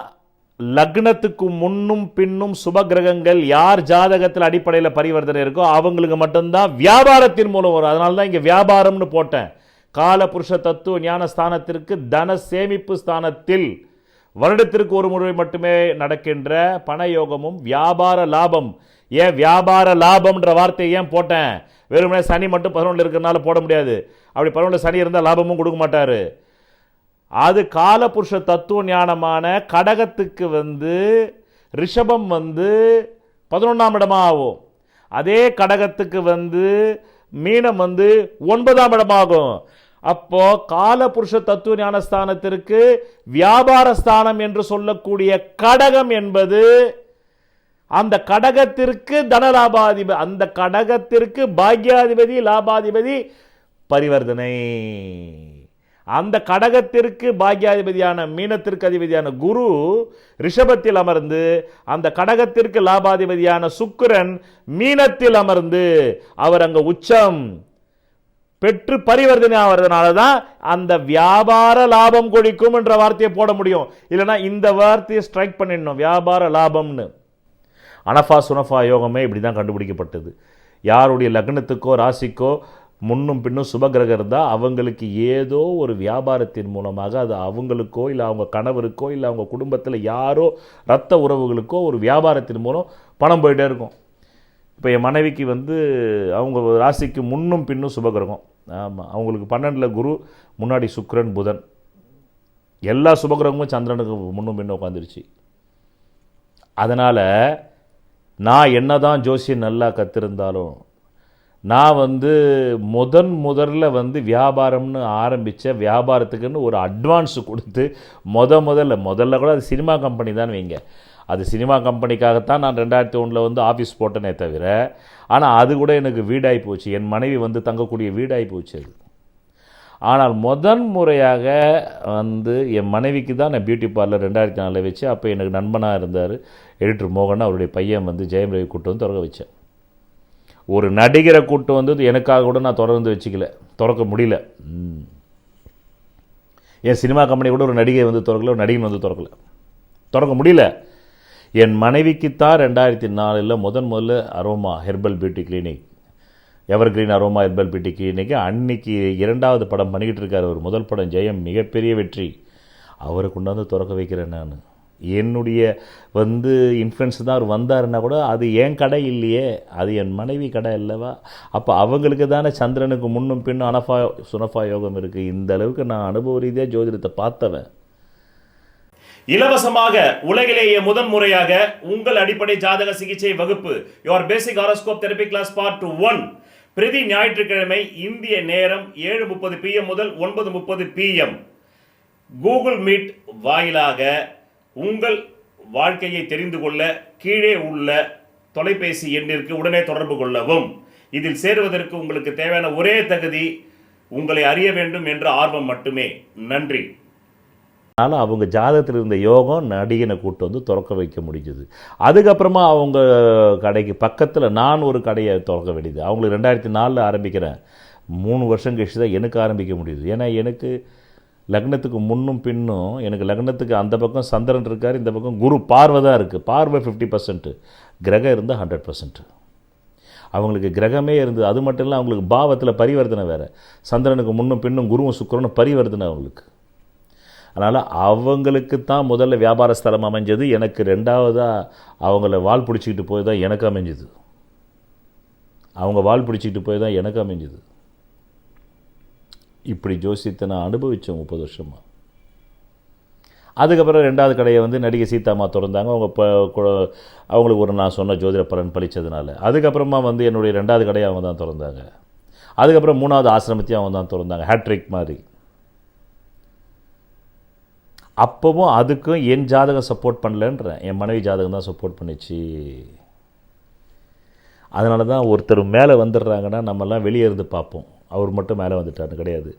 லக்னத்துக்கு முன்னும் பின்னும் சுப கிரகங்கள் யார் ஜாதகத்தில் அடிப்படையில் பரிவர்த்தனை இருக்கோ அவங்களுக்கு மட்டும்தான் வியாபாரத்தின் மூலம் வரும். அதனால தான் இங்கே வியாபாரம்னு போட்டேன். காலபுருஷ தத்துவ ஞான ஸ்தானத்திற்கு தன சேமிப்பு ஸ்தானத்தில் வருடத்திற்கு ஒரு முறை மட்டுமே நடக்கின்ற பணயோகமும் வியாபார லாபம். ஏன் வியாபார லாபம்ன்ற வார்த்தையை ஏன் போட்டேன்? வெறுமனே சனி மட்டும் 11 இருக்கிறனால போட முடியாது. அப்படி 11 சனி இருந்தால் லாபமும் கொடுக்க மாட்டார். அது காலபுருஷ தத்துவ ஞானமான கடகத்துக்கு வந்து ரிஷபம் வந்து 11ஆம் இடமா ஆகும். அதே கடகத்துக்கு வந்து மீனம் வந்து 9ஆம் இடமாகும். அப்போ காலபுருஷ தத்துவ ஞானஸ்தானத்திற்கு வியாபார ஸ்தானம் என்று சொல்லக்கூடிய கடகம் என்பது அந்த கடகத்திற்கு தனலாபாதிபதி, அந்த கடகத்திற்கு பாக்யாதிபதி லாபாதிபதி பரிவர்த்தனை. அந்த கடகத்திற்கு பாக்யாதிபதியான மீனத்திற்கு அதிபதியான குரு ரிஷபத்தில் அமர்ந்து அந்த கடகத்திற்கு லாபாதிபதியான சுக்கிரன் மீனத்தில் அமர்ந்து அவர் அங்க உச்சம் பெற்று பரிவர்த்தனை ஆவறதுனால தான் அந்த வியாபார லாபம் கொழிக்கும் என்ற வார்த்தையை போட முடியும். இல்லைன்னா இந்த வார்த்தையை ஸ்ட்ரைக் பண்ணிடணும், வியாபார லாபம்னு. அனஃபா சுனஃபா யோகமே இப்படி தான் கண்டுபிடிக்கப்பட்டது. யாருடைய லக்னத்துக்கோ ராசிக்கோ முன்னும் பின்னும் சுபகிரகம் இருந்தால் அவங்களுக்கு ஏதோ ஒரு வியாபாரத்தின் மூலமாக அது அவங்களுக்கோ இல்லை அவங்க கணவருக்கோ இல்லை அவங்க குடும்பத்தில் யாரோ இரத்த உறவுகளுக்கோ ஒரு வியாபாரத்தின் மூலம் பணம் போயிட்டே இருக்கும். இப்போ என் மனைவிக்கு வந்து அவங்க ராசிக்கு முன்னும் பின்னும் சுபகிரகம். ஆமாம், அவங்களுக்கு 12ல் குரு, முன்னாடி சுக்கிரன் புதன், எல்லா சுபகிரகமும் சந்திரனுக்கு முன்னும் பின்னும் உட்காந்துருச்சு. அதனால் நான் என்ன தான் ஜோசியம் நல்லா கற்றிருந்தாலும் நான் வந்து முதல்ல வந்து வியாபாரம்னு ஆரம்பித்த வியாபாரத்துக்குன்னு ஒரு அட்வான்ஸு கொடுத்து முதல்ல கூட அது சினிமா கம்பெனி தான் வைங்க, அது சினிமா கம்பெனிக்காகத்தான் நான் 2001 வந்து ஆஃபீஸ் போட்டேனே தவிர, ஆனால் அது கூட எனக்கு வீடாகி போச்சு, என் மனைவி வந்து தங்கக்கூடிய வீடாகி போச்சு அது. ஆனால் முதன் முறையாக வந்து என் மனைவிக்கு தான் நான் பியூட்டி பார்லர் 2004 வச்சு, அப்போ எனக்கு நண்பனாக இருந்தார் எடிட்டர் மோகன், அவருடைய பையன் வந்து ஜெயம் ரவி கூட்டு வந்து திறக்க வச்சேன். ஒரு நடிகரை கூட்டு வந்து எனக்காக கூட நான் தொடர்ந்து வச்சுக்கல, திறக்க முடியல. என் சினிமா கம்பெனி கூட ஒரு நடிகை வந்து திறக்கல, ஒரு நடிகன் வந்து திறக்க முடியல. என் மனைவிக்குத்தான் 2004 முதல்ல aroma herbal beauty clinic, ever green aroma herbal beauty கிளினிக்கு அன்னைக்கு 2வது படம் பண்ணிக்கிட்டு இருக்கார். ஒரு முதல் படம் ஜெயம் மிகப்பெரிய வெற்றி, அவரை கொண்டாந்து திறக்க வைக்கிறேன் நான். என்னுடைய வந்து இன்ஃப்ளூயன்ஸ் தான் அவர் வந்தாருன்னா கூட அது என் கடை இல்லையே, அது என் மனைவி கடை இல்லவா. அப்போ அவங்களுக்கு தானே சந்திரனுக்கு முன்னும் பின்னும் அனஃபா சுனஃபா யோகம் இருக்குது. இந்த அளவுக்கு நான் அனுபவ ரீதியாக ஜோதிடத்தை பார்த்தவன். இலவசமாக உலகிலேயே முதன் முறையாக உங்கள் அடிப்படை ஜாதக சிகிச்சை வகுப்பு your basic horoscope therapy class part 1 பிரதி ஞாயிற்றுக்கிழமை இந்திய நேரம் 7:30 PM முதல் 9:30 PM கூகுள் மீட் வாயிலாக உங்கள் வாழ்க்கையை தெரிந்து கொள்ள கீழே உள்ள தொலைபேசி எண்ணிற்கு உடனே தொடர்பு கொள்ளவும். இதில் சேருவதற்கு உங்களுக்கு தேவையான ஒரே தகுதி உங்களை அறிய வேண்டும் என்ற ஆர்வம் மட்டுமே. நன்றி. அதனால் அவங்க ஜாதகத்தில் இருந்த யோகம் நடிகனை கூட்டு வந்து திறக்க வைக்க முடிஞ்சது. அதுக்கப்புறமா அவங்க கடைக்கு பக்கத்தில் நான் ஒரு கடையை திறக்க வேண்டியது. அவங்களுக்கு 2004 ஆரம்பிக்கிறேன், 3 வருஷம் கழிச்சு தான் எனக்கு ஆரம்பிக்க முடியுது. ஏன்னா எனக்கு லக்னத்துக்கு முன்னும் பின்னும், எனக்கு லக்னத்துக்கு அந்த பக்கம் சந்திரன் இருக்கார், இந்த பக்கம் குரு பார்வை தான் இருக்குது. பார்வை 50%, கிரகம் இருந்தால் 100%. அவங்களுக்கு கிரகமே இருந்தது. அது மட்டும் இல்லை, அவங்களுக்கு பாவத்தில் பரிவர்த்தனை வேறு, சந்திரனுக்கு முன்னும் பின்னும் குருவும் சுக்கிரனும் பரிவர்த்தனை அவங்களுக்கு. அதனால் அவங்களுக்கு தான் முதல்ல வியாபார ஸ்தலம் அமைஞ்சது. எனக்கு 2வதாக அவங்கள வால் பிடிச்சிக்கிட்டு போய் தான் எனக்கு அமைஞ்சுது. அவங்க வால் பிடிச்சிக்கிட்டு போய் தான் எனக்கு அமைஞ்சுது. இப்படி ஜோசியத்தை நான் அனுபவித்தேன் 30 வருஷமாக. அதுக்கப்புறம் 2வது கடையை வந்து நடிகை சீதாமா திறந்தாங்க. அவங்க அவங்களுக்கு ஒரு நான் சொன்ன ஜோதிட பலன் பழித்ததுனால. அதுக்கப்புறமா வந்து என்னுடைய 2வது கடையை அவங்க தான் திறந்தாங்க. அதுக்கப்புறம் 3வது ஆசிரமத்தையும் அவங்க தான் திறந்தாங்க, ஹேட்ரிக் மாதிரி. அப்போவும் அதுக்கும் என் ஜாதகம் சப்போர்ட் பண்ணலன்றேன், என் மனைவி ஜாதகம் தான் சப்போர்ட் பண்ணிச்சு. அதனால தான் ஒருத்தர் மேலே வந்துடுறாங்கன்னா நம்மெல்லாம் வெளியே இருந்து பார்ப்போம், அவர் மட்டும் மேலே வந்துட்டாருன்னு கிடையாது.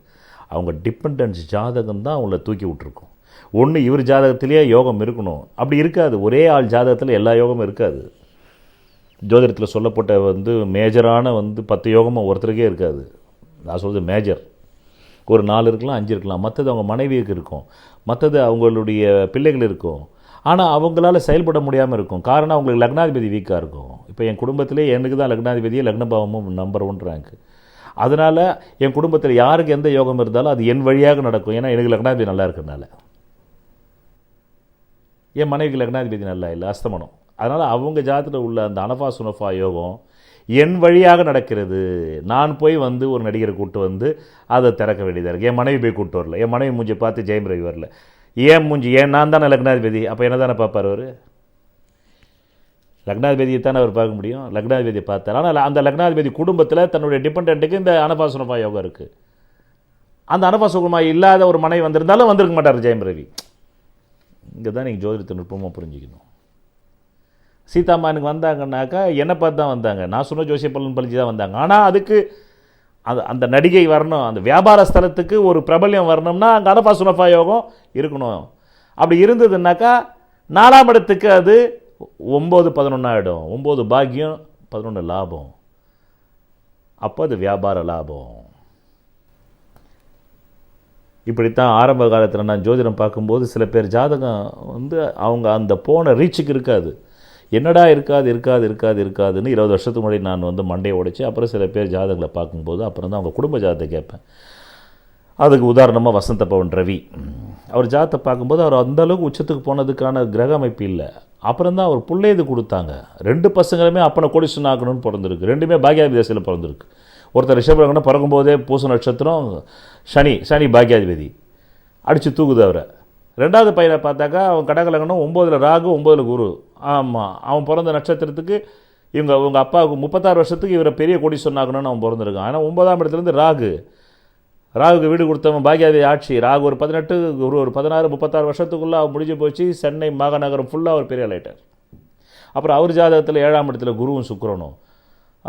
அவங்க டிபெண்டன்ஸ் ஜாதகம் தான் அவங்கள தூக்கி விட்டுருக்கும். ஒன்று இவர் ஜாதகத்திலேயே யோகம் இருக்கணும், அப்படி இருக்காது. ஒரே ஆள் ஜாதகத்தில் எல்லா யோகமும் இருக்காது. ஜோதிடத்தில் சொல்லப்பட்ட வந்து மேஜரான வந்து 10 யோகமும் ஒருத்தருக்கே இருக்காது. நான் சொல்கிறது மேஜர். ஒரு 4 இருக்கலாம், 5 இருக்கலாம். மற்றது அவங்க மனைவிக்கு இருக்கும், மற்றது அவங்களுடைய பிள்ளைகள் இருக்கும். ஆனால் அவங்களால செயல்பட முடியாமல் இருக்கும். காரணம் அவங்களுக்கு லக்னாதிபதி வீக்காக இருக்கும். இப்போ என் குடும்பத்திலே எனக்கு தான் லக்னாதிபதியே லக்னபாவமும் நம்பர் 1 ரேங்க். அதனால் என் குடும்பத்தில் யாருக்கு எந்த யோகம் இருந்தாலும் அது என் வழியாக நடக்கும். ஏன்னா எனக்கு லக்னாதிபதி நல்லா இருக்கிறதுனால. என் மனைவிக்கு லக்னாதிபதி நல்லா இல்லை, அஸ்தமனம். அதனால் அவங்க ஜாதத்தில் உள்ள அந்த அனஃபா சுனஃபா யோகம் என் வழியாக நடக்கிறது. நான் போய் வந்து ஒரு நடிகரை கூப்பிட்டு வந்து அதை திறக்க வேண்டியதாக இருக்குது. என் மனைவி போய் கூப்பிட்டு வரல. என் மனைவி மூஞ்சி பார்த்து ஜெயம் ரவி வரல. ஏன் மூஞ்சி, ஏன் நான் தானே லக்னாதிபதி, அப்போ என்ன தானே பார்ப்பார் அவர்? லக்னாதிபதியை தானே அவர் பார்க்க முடியும். லக்னாதிபதியை பார்த்தார். ஆனால் அந்த லக்னாதிபதி குடும்பத்தில் தன்னுடைய டிபெண்ட்டுக்கு இந்த அனஃபா சுனஃபா யோகம் இருக்குது. அந்த அனஃபா சுனஃபா இல்லாத ஒரு மனைவி வந்திருந்தாலும் வந்திருக்க மாட்டார் ஜெயம் ரவி. இங்கே தான் நீங்கள் ஜோதிட நுட்பமாக புரிஞ்சுக்கணும். சீதாம்மா எனக்கு வந்தாங்கன்னாக்கா என்னை பார்த்து தான் வந்தாங்க, நான் சொன்ன ஜோசிய பலன் பழிச்சு தான் வந்தாங்க. ஆனால் அதுக்கு அந்த நடிகை வரணும், அந்த வியாபார ஸ்தலத்துக்கு ஒரு பிரபல்யம் வரணும்னா அங்கே அனஃபா சுனஃபா யோகம் இருக்கணும். அப்படி இருந்ததுன்னாக்கா 4ஆம் இடத்துக்கு அது 9, 11 ஆகிடும். 9 பாக்கியம், 11 லாபம். அப்போ அது வியாபார லாபம். இப்படித்தான் ஆரம்ப காலத்தில் நான் ஜோதிடம் பார்க்கும்போது சில பேர் ஜாதகம் வந்து அவங்க அந்த போன ரீச்சுக்கு இருக்காது. என்னடா இருக்காதுன்னு 20 வருஷத்துக்கு முன்னாடி நான் வந்து மண்டையை உடைச்சி அப்புறம் சில பேர் ஜாதகங்களை பார்க்கும்போது அப்புறம் தான் அவங்க குடும்ப ஜாதகத்தை கேட்பேன். அதுக்கு உதாரணமாக வசந்த பவன் ரவி, அவர் ஜாதகத்தை பார்க்கும்போது அவர் அந்தளவுக்கு உச்சத்துக்கு போனதுக்கான கிரக அமைப்பு இல்லை. அப்புறம் தான் அவர் பிள்ளையது கொடுத்தாங்க. 2 பசங்களுமே அப்பனை கோடீஸ்வரன் ஆகணும்னு பிறந்திருக்கு. 2மே பாக்யாதிபதி தசையில் பிறந்திருக்கு. ஒருத்தர் ரிஷபலக்னம் பிறக்கும்போதே பூச நட்சத்திரம், சனி பாக்யாதிபதி அடித்து தூக்குது அவரை. 2வது பையனை பார்த்தாக்கா அவன் கடகலக்கணம், 9ல் ராகு, 9ல் குரு. ஆமாம், அவன் பிறந்த நட்சத்திரத்துக்கு இவங்க அப்பாவுக்கு 36 வருஷத்துக்கு இவரை பெரிய கோடீஸ்வரன் ஆகணும்னு அவன் பிறந்திருக்கான். ஆனால் 9ஆம் இடத்துலேருந்து ராகு ராகுக்கு வீடு கொடுத்தவன் பாக்யாதி ஆட்சி. ராகு ஒரு 18 ஒரு 16 36 வருஷத்துக்குள்ளே அவர் முடிஞ்சு போச்சு. சென்னை மாநகரம் ஃபுல்லாக அவர் பெரிய ஆளாயிட்டார். அப்புறம் அவர் ஜாதகத்தில் 7ஆம் இடத்துல குருவும் சுக்கிரனும்.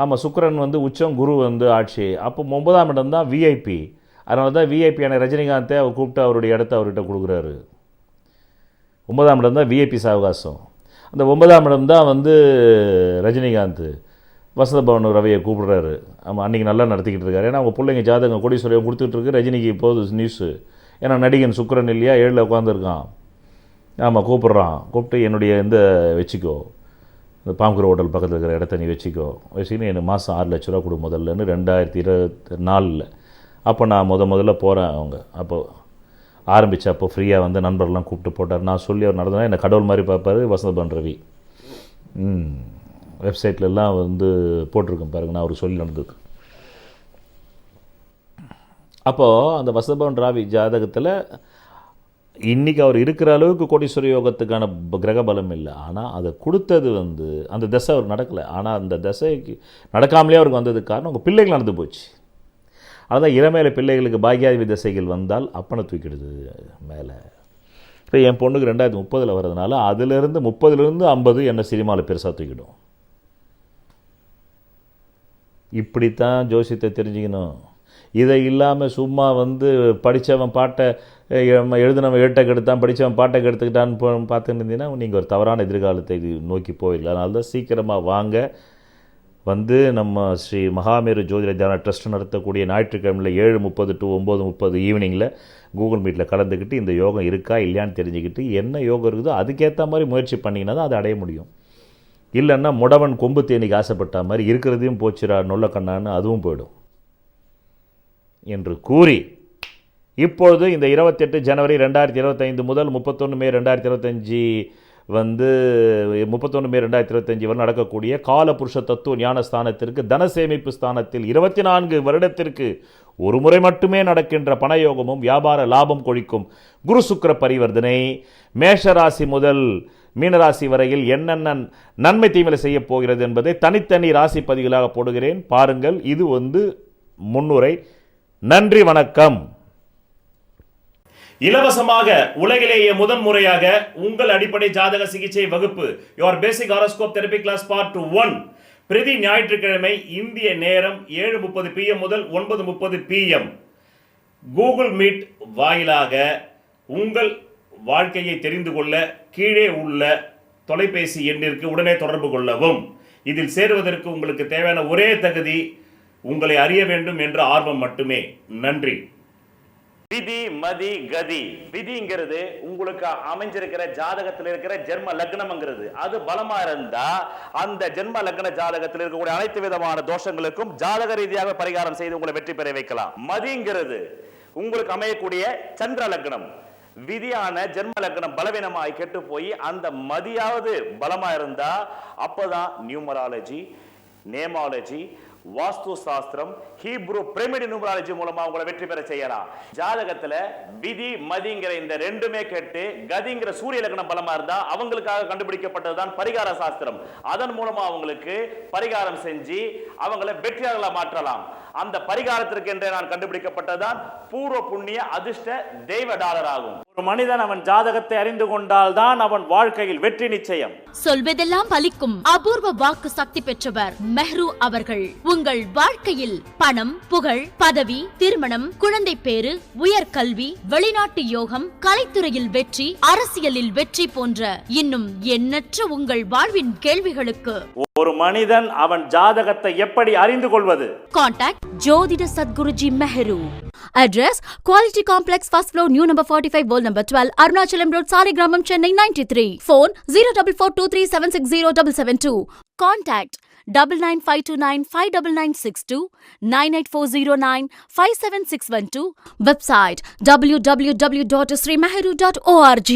ஆமாம், சுக்கிரன் வந்து உச்சம், குரு வந்து ஆட்சி. அப்போ 9ஆம் இடம் தான் விஐபி. அதனால தான் விஐபியான ரஜினிகாந்தை அவர் கூப்பிட்டு அவருடைய இடத்த அவர்கிட்ட கொடுக்குறாரு. 9ஆம் இடம் தான் விஐபி சாவகாசம். அந்த 9ஆம் இடம் தான் வந்து ரஜினிகாந்த் வசந்த பவன் ரவியை கூப்பிடுறாரு. ஆமாம், அன்றைக்கி நல்லா நடத்திக்கிட்டு இருக்காரு. ஏன்னா அவங்க பிள்ளைங்க ஜாதகம் கோடீஸ்வரியம் கொடுத்துட்ருக்கு. ரஜினிக்கு இப்போது நியூஸு. ஏன்னா நடிகன் சுக்கிரன் இல்லையா, 7ல் உட்காந்துருக்கான். ஆமாம், கூப்பிட்டு என்னுடைய இந்த வச்சுக்கோ, இந்த பாம்புக்குற ஹோட்டல் பக்கத்தில் இருக்கிற இடத்த நீ வச்சுக்கின்னு எனக்கு மாதம் 6 லட்ச ரூபா கொடு முதல்லன்னு 2024. அப்போ நான் முதல்ல போகிறேன். அவங்க அப்போ ஆரம்பித்தப்போ ஃப்ரீயாக வந்து நண்பர்கள்லாம் கூப்பிட்டு போட்டார். நான் சொல்லி அவர் நடந்தனா என்னை கடவுள் மாதிரி பார்ப்பார் வசந்த பவன் ரவி. வெப்சைட்லலாம் வந்து போட்டிருக்கேன் பாருங்கள், நான் அவருக்கு சொல்லி நடந்தது. அப்போது அந்த வசந்த பவன் ராவி ஜாதகத்தில் இன்றைக்கி அவர் இருக்கிற அளவுக்கு கோடீஸ்வர யோகத்துக்கான கிரக பலம் இல்லை. ஆனால் அதை கொடுத்தது வந்து அந்த தசை அவர் நடக்கலை. ஆனால் அந்த தசைக்கு நடக்காமலே அவருக்கு வந்ததுக்கு காரணம் உங்கள் பிள்ளைகள் நடந்து போச்சு. அதுதான் இளமையில பிள்ளைகளுக்கு பாக்யாதிபதி தசைகள் வந்தால் அப்பனை தூக்கிடுது மேலே. இப்போ என் பொண்ணுக்கு 2030 வர்றதுனால அதிலிருந்து 30லேருந்து 50 என்னை சினிமாவில் பெருசாக தூக்கிடும். இப்படித்தான் ஜோசியத்தை தெரிஞ்சுக்கணும். இதை இல்லாமல் சும்மா வந்து படித்தவன் பாட்டை எழுதினவன் ஏட்டை கெடுத்தான், படித்தவன் பாட்டை கெடுத்துக்கிட்டான்னு பார்த்துட்டு இருந்தீங்கன்னா நீங்கள் ஒரு தவறான எதிர்காலத்தை நோக்கி போயிடல. அதனால தான் சீக்கிரமாக வாங்க. வந்து நம்ம ஸ்ரீ மகாமேரு ஜோதிட தியான ட்ரஸ்ட் நடத்தக்கூடிய ஞாயிற்றுக்கிழமையில் 7:30 to 9:30 ஈவினிங்கில் கூகுள் மீட்டில் கலந்துக்கிட்டு இந்த யோகம் இருக்கா இல்லையான்னு தெரிஞ்சுக்கிட்டு என்ன யோகம் இருக்குதோ அதுக்கேற்ற மாதிரி முயற்சி பண்ணிங்கன்னா தான் அதை அடைய முடியும். இல்லைன்னா முடவன் கொம்பு தேனிக்கு ஆசைப்பட்ட மாதிரி இருக்கிறதையும் போச்சுரா நொல்ல கண்ணான்னு அதுவும் போயிடும் என்று கூறி, இப்பொழுது இந்த 28 ஜனவரி 2025 முதல் 31 மே 2025 வந்து 31 மே 2025 வரை நடக்கக்கூடிய காலபுருஷ தத்துவ ஞானஸ்தானத்திற்கு தன சேமிப்பு ஸ்தானத்தில் 24 வருடத்திற்கு ஒரு முறை மட்டுமே நடக்கின்ற பணயோகமும் வியாபார லாபம் கொழிக்கும் குரு சுக்கிர பரிவர்த்தனை மேஷராசி முதல் மீனராசி வரையில் என்னென்ன நன்மை தீமையை செய்ய போகிறது என்பதை தனித்தனி ராசி பதிவுகளாக போடுகிறேன். பாருங்கள். இது வந்து முன்னுரை. நன்றி, வணக்கம். இலவசமாக உலகிலேயே முதன்முறையாக உங்கள் அடிப்படை ஜாதக சிகிச்சை வகுப்பு your basic horoscope therapy class part 1 பிரதி ஞாயிற்றுக்கிழமை இந்திய நேரம் 7:30 PM முதல் 9:30 PM கூகுள் மீட் வாயிலாக உங்கள் வாழ்க்கையை தெரிந்து கொள்ள கீழே உள்ள தொலைபேசி எண்ணிற்கு உடனே தொடர்பு கொள்ளவும். இதில் சேருவதற்கு உங்களுக்கு தேவையான ஒரே தகுதி உங்களை அறிய வேண்டும் என்ற ஆர்வம் மட்டுமே. நன்றி. விதி மதி கதி. விதிங்கிறது உங்களுக்கு அமைஞ்சிருக்கிற ஜாதகத்தில் இருக்கிற ஜென்ம லக்னம்ங்கிறது. அது பலமா இருந்தா அந்த ஜென்ம லக்ன ஜாதகத்தில் இருக்கக்கூடிய அனைத்து விதமான தோஷங்களுக்கும் ஜாதக ரீதியாக பரிகாரம் செய்து உங்களை வெற்றி பெற வைக்கலாம். மதிங்கிறது உங்களுக்கு அமையக்கூடிய சந்திர லக்னம். விதியான ஜென்ம லக்னம் பலவீனமாய் கெட்டு போய் அந்த மதியாவது பலமா இருந்தா அப்பதான் நியூமராலஜி, நேமாலஜி, வாஸ்து சாஸ்திரம், ஹீப்ரு பிரமிட் நியூமராலஜி மூலமா உங்களை வெற்றி பெற செய்யலாம். ஜாதகத்துல விதி மதிங்கிற இந்த ரெண்டுமே கேட்டு கதிங்கிற சூரிய லக்னம் பலமா இருந்தா அவங்களுக்காக கண்டுபிடிக்கப்பட்டதுதான் பரிகார சாஸ்திரம். அதன் மூலமா அவங்களுக்கு பரிகாரம் செஞ்சு அவங்களை வெற்றியாளர்களா மாற்றலாம். அந்த பரிகாரத்திற்கு என்றே நான் கண்டுபிடிக்கப்பட்டதுதான் பூர்வ புண்ணிய அதிர்ஷ்ட தெய்வ டாலர் ஆகும். ஒரு மனிதன் அவன் ஜாதகத்தை அறிந்து கொண்டால் தான் அவன் வாழ்க்கையில் வெற்றி நிச்சயம். சொல்வதெல்லாம் பலிக்கும் அபூர்வ வாக்கு சக்தி பெற்றவர் மெஹ்ரு அவர்கள். உங்கள் வாழ்க்கையில் பணம், புகழ், பதவி, திருமணம், குழந்தை பேரு, உயர்கல்வி, வெளிநாட்டு யோகம், கலைத்துறையில் வெற்றி, அரசியலில் வெற்றி போன்ற இன்னும் எண்ணற்ற உங்கள் வாழ்வின் கேள்விகளுக்கு ஒரு மனிதன் அவன் ஜாதகத்தை எப்படி அறிந்து கொள்வது? Contact Jodhida Sadguruji Mehru. Address Quality Complex, first floor, new number 45, wall number 12, Arunachalam Road, Saligramam, Chennai 93. Phone 044237607772. Contact 995295962, 98409 57612. Website www.srimeheru.org.